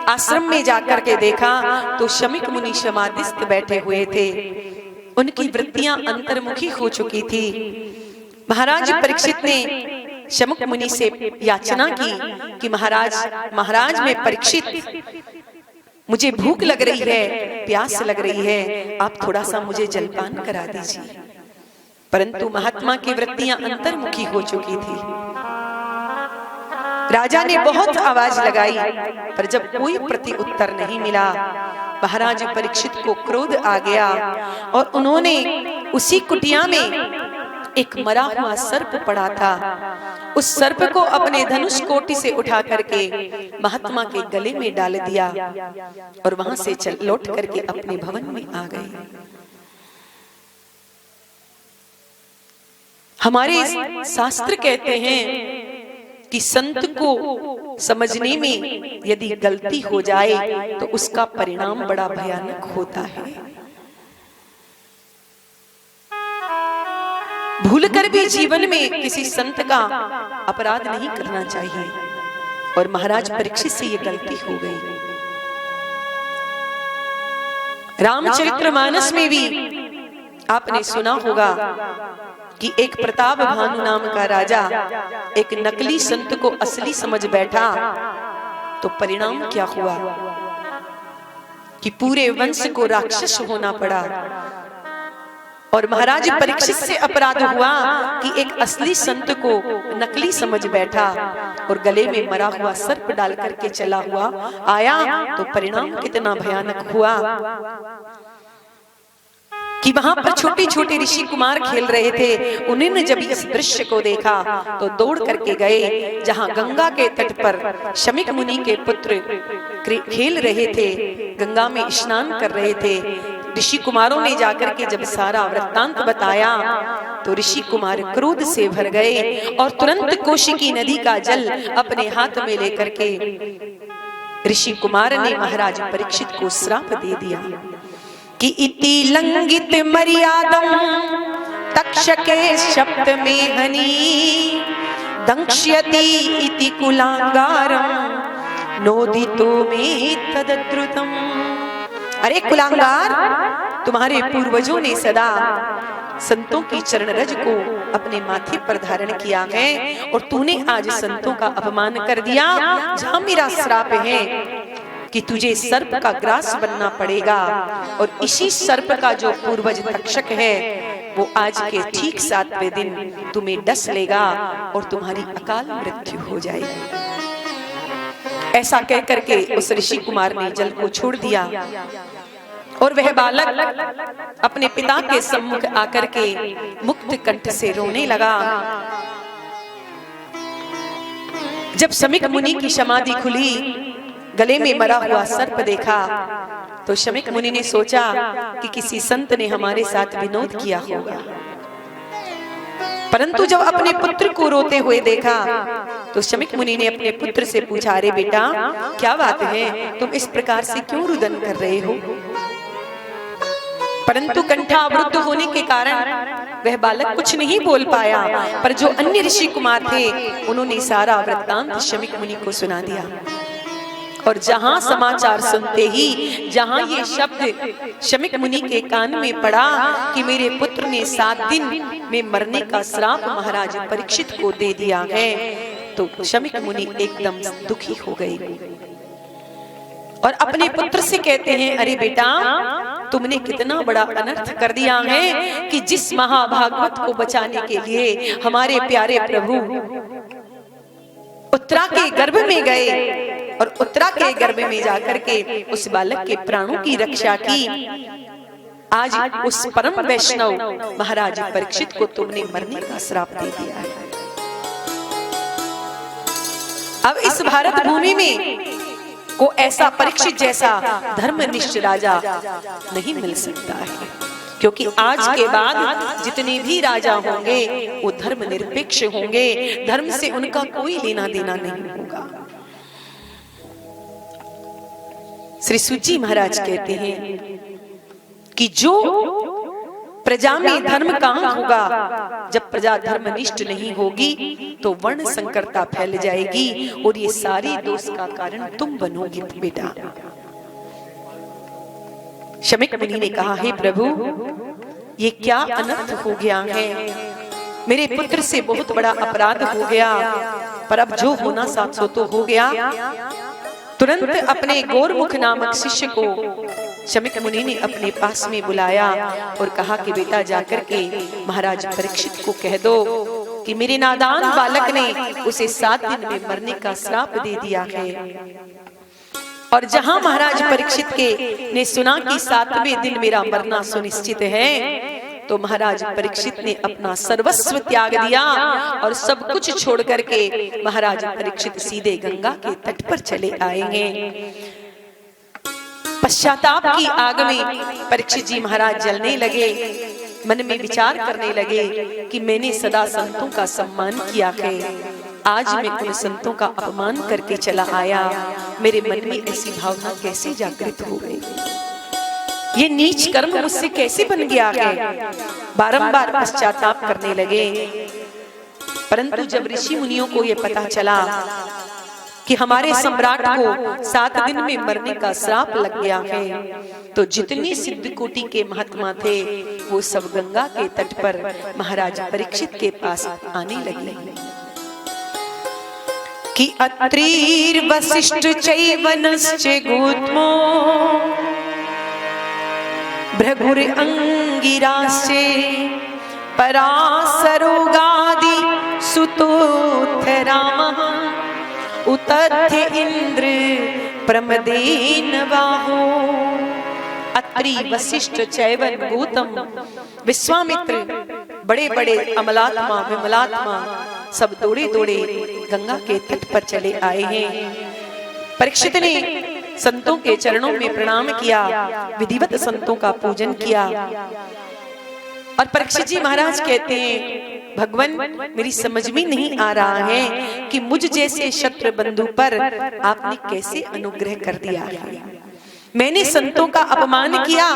आश्रम में जाकर के देखा तो शमिक मुनि समाधिस्थ बैठे हुए थे, उनकी वृत्तियां अंतर्मुखी हो चुकी थी। महाराज परीक्षित ने शमक मुनि से याचना की कि महाराज में परीक्षित, मुझे भूख लग रही है, प्यास लग रही है, आप थोड़ा सा मुझे जलपान करा दीजिए। परंतु महात्मा की वृत्तियां अंतर्मुखी हो चुकी थी। राजा ने बहुत आवाज लगाई, पर जब कोई प्रति उत्तर नहीं मिला, महाराज परीक्षित को क्रोध आ गया और उन्होंने उसी कुटिया में एक मरा हुआ सर्प पड़ा था, उस सर्प को अपने धनुष कोटि से उठा करके महात्मा के गले में डाल दिया और वहां से लौट करके अपने भवन में आ गए। हमारे शास्त्र कहते हैं कि संत को समझने में यदि गलती हो जाए तो उसका परिणाम बड़ा भयानक होता है। भूलकर भी जीवन में किसी संत का अपराध नहीं करना चाहिए, और महाराज परीक्षित से ये गलती हो गई। रामचरितमानस में भी आपने सुना होगा कि एक प्रताप भानु नाम का राजा एक नकली संत को असली समझ बैठा, तो परिणाम क्या हुआ कि पूरे वंश को राक्षस होना पड़ा। और महाराज परीक्षित से अपराध हुआ कि एक असली संत को नकली समझ बैठा और गले में मरा हुआ सर्प डाल करके चला हुआ आया, तो परिणाम कितना भयानक हुआ कि वहां पर छोटे छोटे ऋषि कुमार खेल रहे थे। उन्होंने जब इस दृश्य को देखा तो दौड़ करके गए जहां गंगा के तट पर शमिक मुनि के पुत्र खेल रहे थे, गंगा में स्नान कर रहे थे। ऋषि कुमारों ने जाकर के जब सारा वृत्तांत बताया तो ऋषि कुमार क्रोध से भर गए और तुरंत कौशिकी नदी का जल अपने हाथ में लेकर के ऋषि कुमार ने महाराज परीक्षित को श्राप दे दिया कि इति लंघित मर्यादम तक्षके शब्द में हनी दंक्ष्यति इति कुलांगारम नोदितो में तदद्रुतम। अरे कुलांगार, तुम्हारे पूर्वजों ने सदा संतों की चरण रज को अपने माथे पर धारण किया है और तूने आज संतों का अपमान कर दिया। जहां मेरा श्राप है कि तुझे सर्प का ग्रास बनना पड़ेगा, और इसी सर्प का जो पूर्वज तक्षक है वो आज के ठीक 7वें दिन तुम्हें डस लेगा और तुम्हारी अकाल मृत्यु हो जाएगी। ऐसा कह करके उस ऋषि कुमार ने जल को छोड़ दिया और वह बालक अपने पिता के सम्मुख आकर के मुक्त कंठ से रोने लगा। जब शमिक मुनि की समाधि खुली, गले में मरा हुआ सर्प देखा, तो शमिक मुनि ने सोचा कि किसी संत ने हमारे साथ विनोद किया होगा। परंतु जब अपने पुत्र को रोते हुए देखा तो शमिक मुनि ने अपने पुत्र से पूछा, अरे बेटा क्या बात है, तुम इस प्रकार से क्यों रुदन कर रहे हो? परंतु कंठावृत होने के कारण वह बालक कुछ नहीं बोल पाया, पर जो अन्य ऋषि कुमार थे उन्होंने सारा वृत्तांत शमिक मुनि को सुना दिया। और जहां समाचार सुनते ही जहां ये शब्द शमिक मुनि के कान में पड़ा कि मेरे पुत्र ने 7 दिन में मरने का श्राप महाराज परीक्षित को दे दिया है, तो शमिक मुनि एकदम दुखी हो गए और अपने पुत्र से कहते हैं, अरे बेटा तुमने कितना बड़ा अनर्थ कर दिया है कि जिस महाभागवत को बचाने के लिए हमारे प्यारे प्रभु उत्तरा के गर्भ में गए और उत्तरा के गर्भ में जाकर के उस बालक के प्राणों की रक्षा की, आज उस परम वैष्णव महाराज परीक्षित को तुमने मरने का श्राप दे दिया है। अब इस भारत भूमि में को ऐसा परीक्षित जैसा धर्मनिष्ठ राजा नहीं मिल सकता है, क्योंकि आज के बाद जितने भी राजा होंगे वो धर्मनिरपेक्ष होंगे, धर्म से उनका कोई लेना देना नहीं होगा। श्री सूजी महाराज कहते हैं कि जो प्रजा में धर्म कहां होगा, जब प्रजा धर्मनिष्ठ नहीं होगी तो वर्ण संकरता फैल जाएगी और ये सारी दोष का कारण तुम बनोगे बेटा। शमिक मुनि ने कहा, हे प्रभु ये क्या अनर्थ हो गया है मेरे पुत्र से बहुत बड़ा अपराध हो गया, पर अब जो होना साथ सो तो हो गया। तुरंत अपने गौरमुख नामक शिष्य को शमीक मुनि ने अपने पास में बुलाया और कहा कि बेटा जाकर के महाराज परीक्षित को कह दो कि मेरे नादान बालक ने उसे 7 दिन में मरने का श्राप दे दिया है। और जहां महाराज परीक्षित के ने सुना कि 7वें दिन मेरा मरना सुनिश्चित है, तो महाराज परीक्षित ने अपना सर्वस्व त्याग दिया और सब कुछ छोड़ करके महाराज परीक्षित सीधे गंगा के तट पर चले आए हैं। पश्चाताप की आग में परीक्षित जी महाराज जलने लगे, मन में विचार करने लगे कि मैंने सदा संतों का सम्मान किया है, आज मैं उन संतों का अपमान करके चला आया। मेरे मन में ऐसी भावना कैसे जागृत हो गई, ये नीच कर्म मुझसे कैसे बन गया है। बारंबार पश्चाताप करने लगे, परंतु जब ऋषि मुनियों को ये पता चला कि हमारे सम्राट को 7 दिन में मरने का श्राप लग गया है, तो जितनी सिद्ध कोटि के महात्मा थे वो सब गंगा के तट पर महाराज परीक्षित के पास आने लगे कि अत्रिर वसिष्ठ चैवनश्च गौतमो भृगुर अंगिराश्च पराशरोगादि सुतोथ रामः उतथ्य इंद्र प्रमदेन बाहो। अत्रि वशिष्ठ चैवन गौतम विश्वामित्र बड़े बड़े अमलात्मा विमलात्मा सब दौड़े दौड़े गंगा के तट पर चले आए हैं। परीक्षित ने संतों के चरणों में प्रणाम किया, विधिवत संतों का पूजन किया। और परीक्षित जी महाराज कहते हैं, भगवान मेरी समझ में नहीं आ रहा है कि मुझ जैसे शत्रु बंधु पर आपने कैसे अनुग्रह कर दिया है। मैंने संतों का अपमान किया,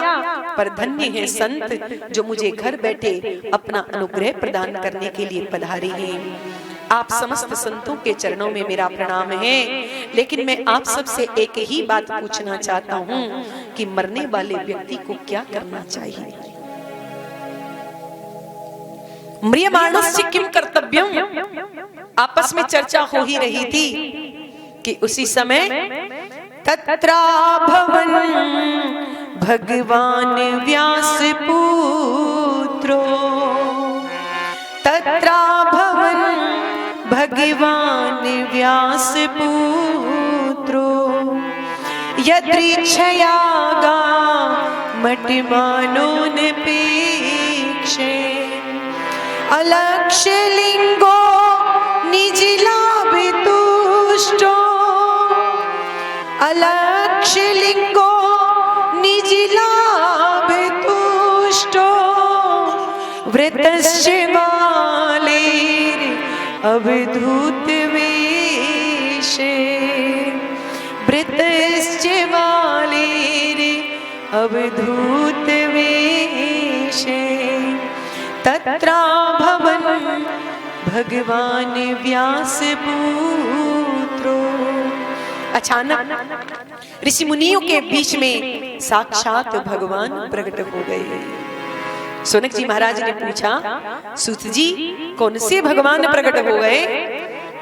पर धन्य है संत जो मुझे घर बैठे अपना अनुग्रह प्रदान करने के लिए पधारे हैं। आप समस्त संतों के चरणों में मेरा प्रणाम है, लेकिन मैं आप सबसे एक ही बात पूछना चाहता हूँ कि मरने वाले व्यक्ति को क्या करना चाहिए। म्रियमाणस्य किम कर्तव्यम, आपस में चर्चा हो ही रही थी कि उसी समय तत्राभवन भगवान व्यास पुत्रो, तत्राभवन भगवान व्यास पुत्रो यदृच्छया गामटिमानोऽनपेक्षे अलक्ष्य लिंगो निजिलाभितुष्टो, अलक्ष्य लिंगो निजिलाभितुष्टो वृतश्च बालेर अवधूत वेशे, वृतश्च बालेर अवधूत वेशे तत्राभवन भगवान व्यास पुत्रो। अचानक ऋषि मुनियों के बीच में साक्षात भगवान प्रकट हो गए। सोनक जी महाराज ने पूछा, सूत जी कौन से भगवान प्रकट हो गए?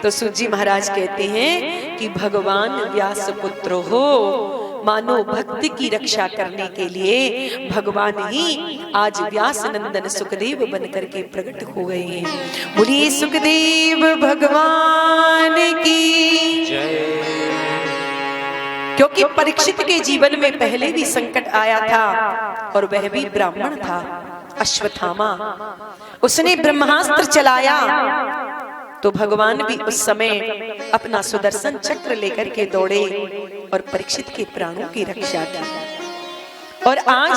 तो सूत जी महाराज कहते हैं कि भगवान व्यास पुत्र हो, मानव भक्त की रक्षा करने के लिए भगवान ही आज व्यास नंदन सुखदेव बनकर के प्रकट हो गए हैं। बोलिए सुखदेव भगवान की जय। क्योंकि परीक्षित के जीवन में पहले भी संकट आया था और वह भी ब्राह्मण था, अश्वत्थामा। उसने ब्रह्मास्त्र चलाया तो भगवान भी उस समय अपना सुदर्शन चक्र लेकर के दौड़े और परीक्षित के प्राणों की रक्षा की। और आज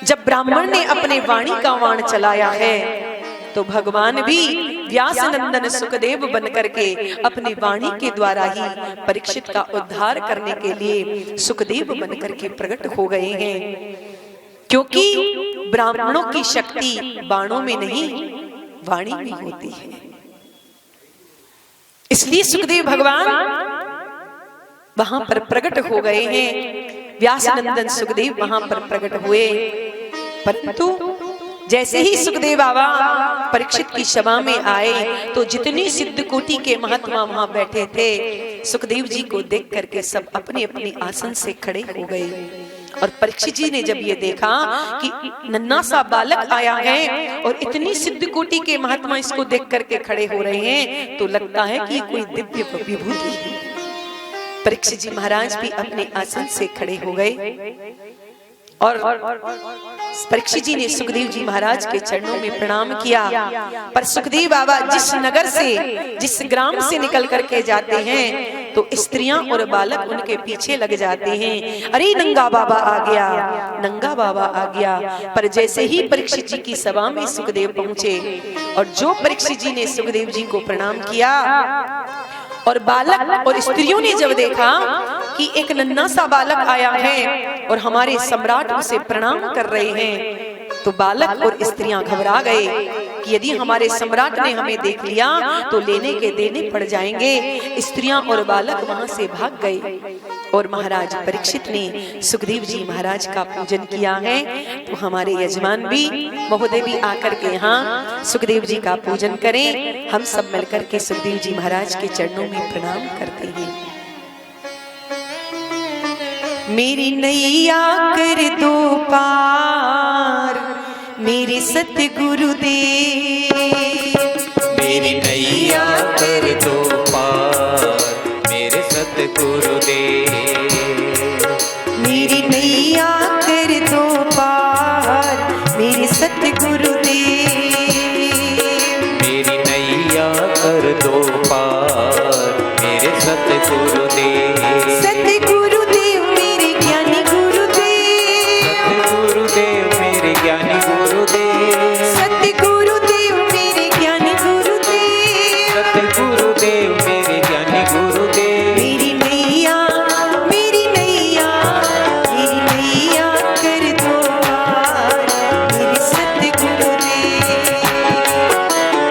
जब ब्राह्मण ने अपने वाणी का वाण चलाया है तो भगवान भी व्यास नंदन सुखदेव बनकर के अपनी वाणी के द्वारा ही परीक्षित का उद्धार करने के लिए सुखदेव बनकर के प्रकट हो गए हैं। क्योंकि ब्राह्मणों की शक्ति बाणों में नहीं वाणी में होती है। इसलिए सुखदेव भगवान वहां पर प्रकट हो गए हैं। व्यास नंदन सुखदेव वहां पर प्रकट हुए, परंतु जैसे ही सुखदेव बाबा परीक्षित की सभा में आए तो जितने सिद्ध कोटि के महात्मा वहां बैठे थे, सुखदेव जी को देख करके सब अपने अपने आसन से खड़े हो गए। और परीक्षित जी ने जब ये देखा कि नन्हा सा बालक आया है और इतनी सिद्ध कोटि के महात्मा इसको देख करके खड़े हो रहे हैं, तो लगता है कि कोई दिव्य विभूति है। परीक्षित जी महाराज भी अपने आसन से खड़े हो गए और परीक्षित जी ने सुखदेव जी महाराज के चरणों में प्रणाम किया। पर सुखदेव बाबा जिस नगर से, जिस ग्राम से निकल करके जाते हैं, तो स्त्रियां और बालक उनके पीछे लग जाते हैं। अरे नंगा बाबा आ गया, नंगा बाबा आ गया। पर जैसे ही परीक्षित जी की सभा में सुखदेव पहुंचे और जो परीक्षित जी ने सुखदेव जी को प्रणाम किया और बालक और स्त्रियों ने जब देखा कि एक नन्हा सा बालक आया है और हमारे सम्राट उसे प्रणाम कर रहे हैं, तो बालक और स्त्रियां घबरा गए कि यदि हमारे सम्राट ने हमें देख लिया तो लेने के देने पड़ जाएंगे। स्त्रियां और बालक वहां से भाग गए और महाराज परीक्षित ने सुखदेव जी महाराज का पूजन किया है। तो हमारे यजमान भी, महोदय भी आकर के यहाँ सुखदेव जी का पूजन करें। हम सब मिलकर के सुखदेव जी महाराज के चरणों में प्रणाम करते हैं। मेरी नैया कर दो पार मेरे सतगुरु देव, मेरी नैया कर दो पार मेरे सतगुरु देव, मेरी नैया कर दो पार मेरे सतगुरु देव, मेरी नैया कर दो पार मेरे सतगुरु देव, सतगुरु देव मेरे ज्ञानी गुरुदेव, सतगुरुदेव मेरे ज्ञानी गुरुदेव, सतगुरुदेव मेरे ज्ञानी गुरुदेव, सतगुरुदेव मेरे ज्ञानी गुरुदेव, मेरी नैया मेरी नैया मेरी नैया कर दो पार मेरे सतगुरुदेव,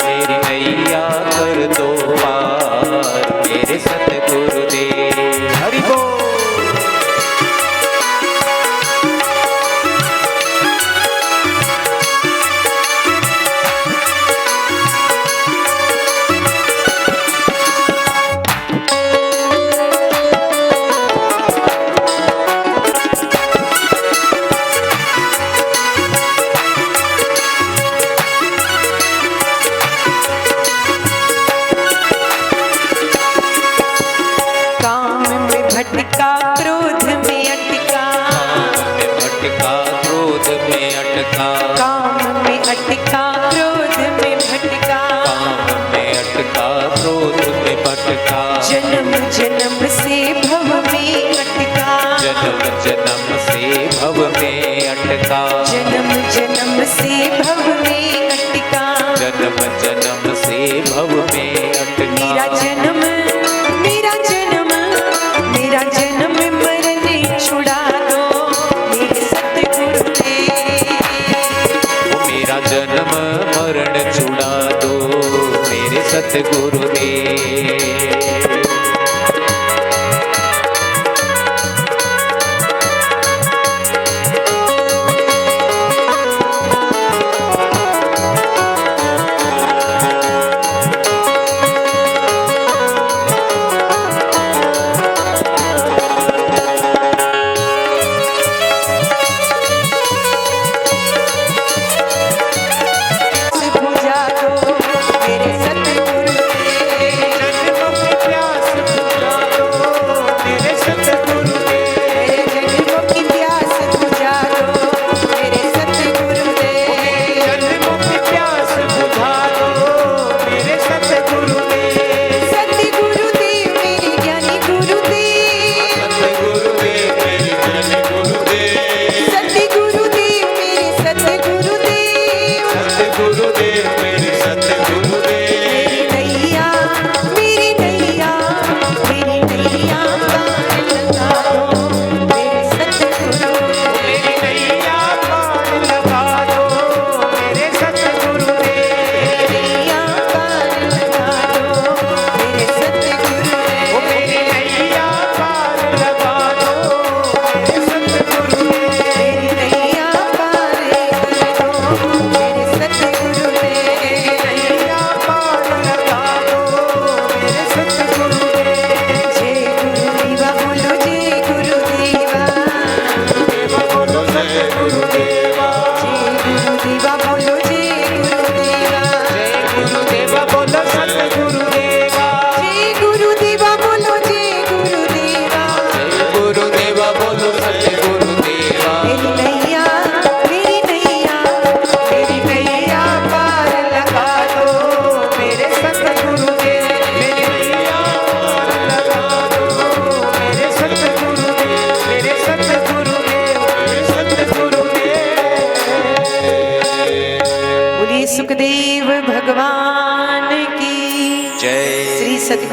मेरी नैया कर दो पार मेरे सतगुरुदेव। हरि बोल। काम में भटका क्रोध में अटका, में भटका क्रोध में अटका, काम में अटका क्रोध में भटका, काम में अटका क्रोध में भटका, जन्म जन्म से भव में अटका, जन्म जन्म से भव में अटका, जन्म जन्म से भव में अटका, जन्म जन्म से भव में अटका, मेरा जन्म मेरा जन्म मेरा जन्म मरने छुड़ा दो मेरे सतगुरु देव, मेरा जन्म मरण छुड़ा दो मेरे सतगुरुदेव। बुझा दो मेरे सतगुरु देव,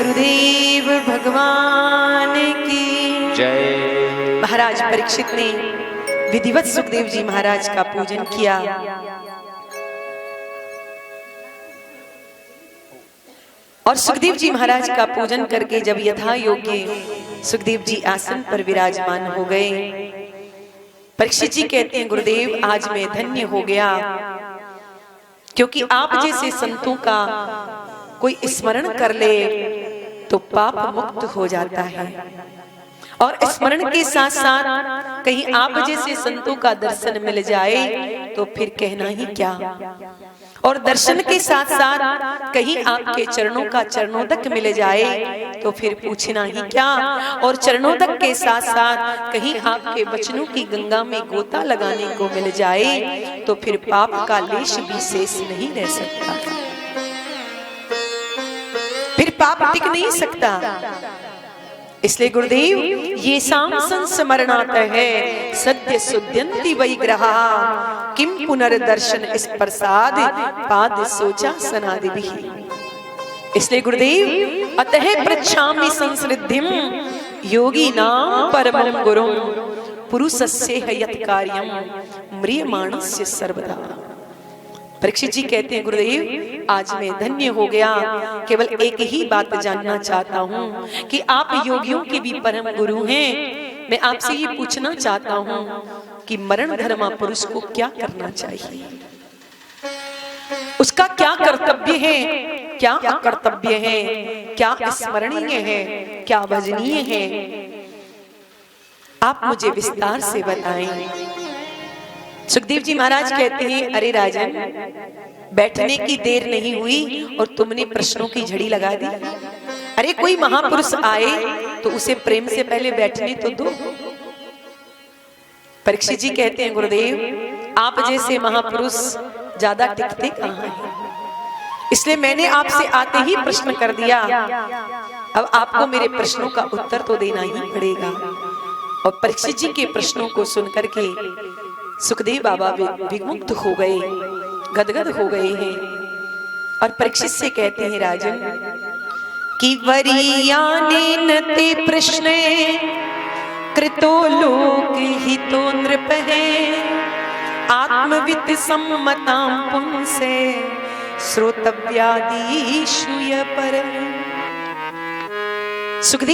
गुरुदेव भगवान की जय। महाराज परीक्षित ने विधिवत सुखदेव जी महाराज का पूजन किया। और सुखदेव जी महाराज का पूजन करके जब यथा योग्य सुखदेव जी आसन पर विराजमान हो गए, परीक्षित जी कहते हैं गुरुदेव आज मैं धन्य हो गया, क्योंकि आप जैसे संतों का कोई स्मरण कर ले तो पाप मुक्त हो जाता है। और स्मरण के साथ साथ कहीं आप जैसे संतों का दर्शन मिल जाए तो फिर कहना ही क्या। और दर्शन के साथ साथ कहीं आपके चरणों का चरणोदक मिल जाए तो फिर पूछना ही क्या। और चरणोदक के साथ साथ कहीं आपके वचनों की गंगा में गोता लगाने को मिल जाए तो फिर पाप का लेश भी शेष नहीं रह सकता, फिर पाप टिक नहीं सकता। इसलिए गुरुदेव ये शाम संस्मरणात है सद्य सुद्यंति वैग्रहा किम पुनर्दर्शन स्पर्शाद पाद सोचा सनादि भी। इसलिए गुरुदेव अतः पृच्छामि संसृद्धिम योगी नाम परमं गुरुं पुरुषस्य यत् कार्यं म्रियमाणस्य सर्वदा। परीक्षित जी कहते हैं गुरुदेव आज मैं धन्य हो गया, केवल एक ही बात जानना चाहता हूँ कि आप योगियों के भी परम गुरु हैं। मैं आपसे ये पूछना चाहता हूँ कि मरण धर्मा पुरुष को क्या करना चाहिए, उसका क्या कर्तव्य है, क्या अकर्तव्य है, क्या स्मरणीय है, क्या भजनीय है, आप मुझे विस्तार से बताएं। सुखदेव जी महाराज कहते हैं अरे राजन बैठने की देर नहीं हुई और तुमने प्रश्नों की झड़ी लगा दी। अरे कोई महापुरुष आए तो उसे प्रेम से पहले बैठने तो दो। परीक्षित जी कहते हैं गुरुदेव आप जैसे महापुरुष ज्यादा टिकते कहाँ हैं, इसलिए मैंने आपसे आते ही प्रश्न कर दिया। अब आपको मेरे प्रश्नों का उत्तर तो देना ही पड़ेगा। और परीक्षित जी के प्रश्नों को सुनकर के सुखदेव बाबा विमुग्ध हो गए, गदगद हो गए हैं। और परीक्षित से कहते हैं राजन कि वरीयानेन ते प्रश्ने कृतो लोक हितो नृपः आत्मवित् सम्मतां पुंसे श्रोतव्यादिषु य परम्। सुखदेव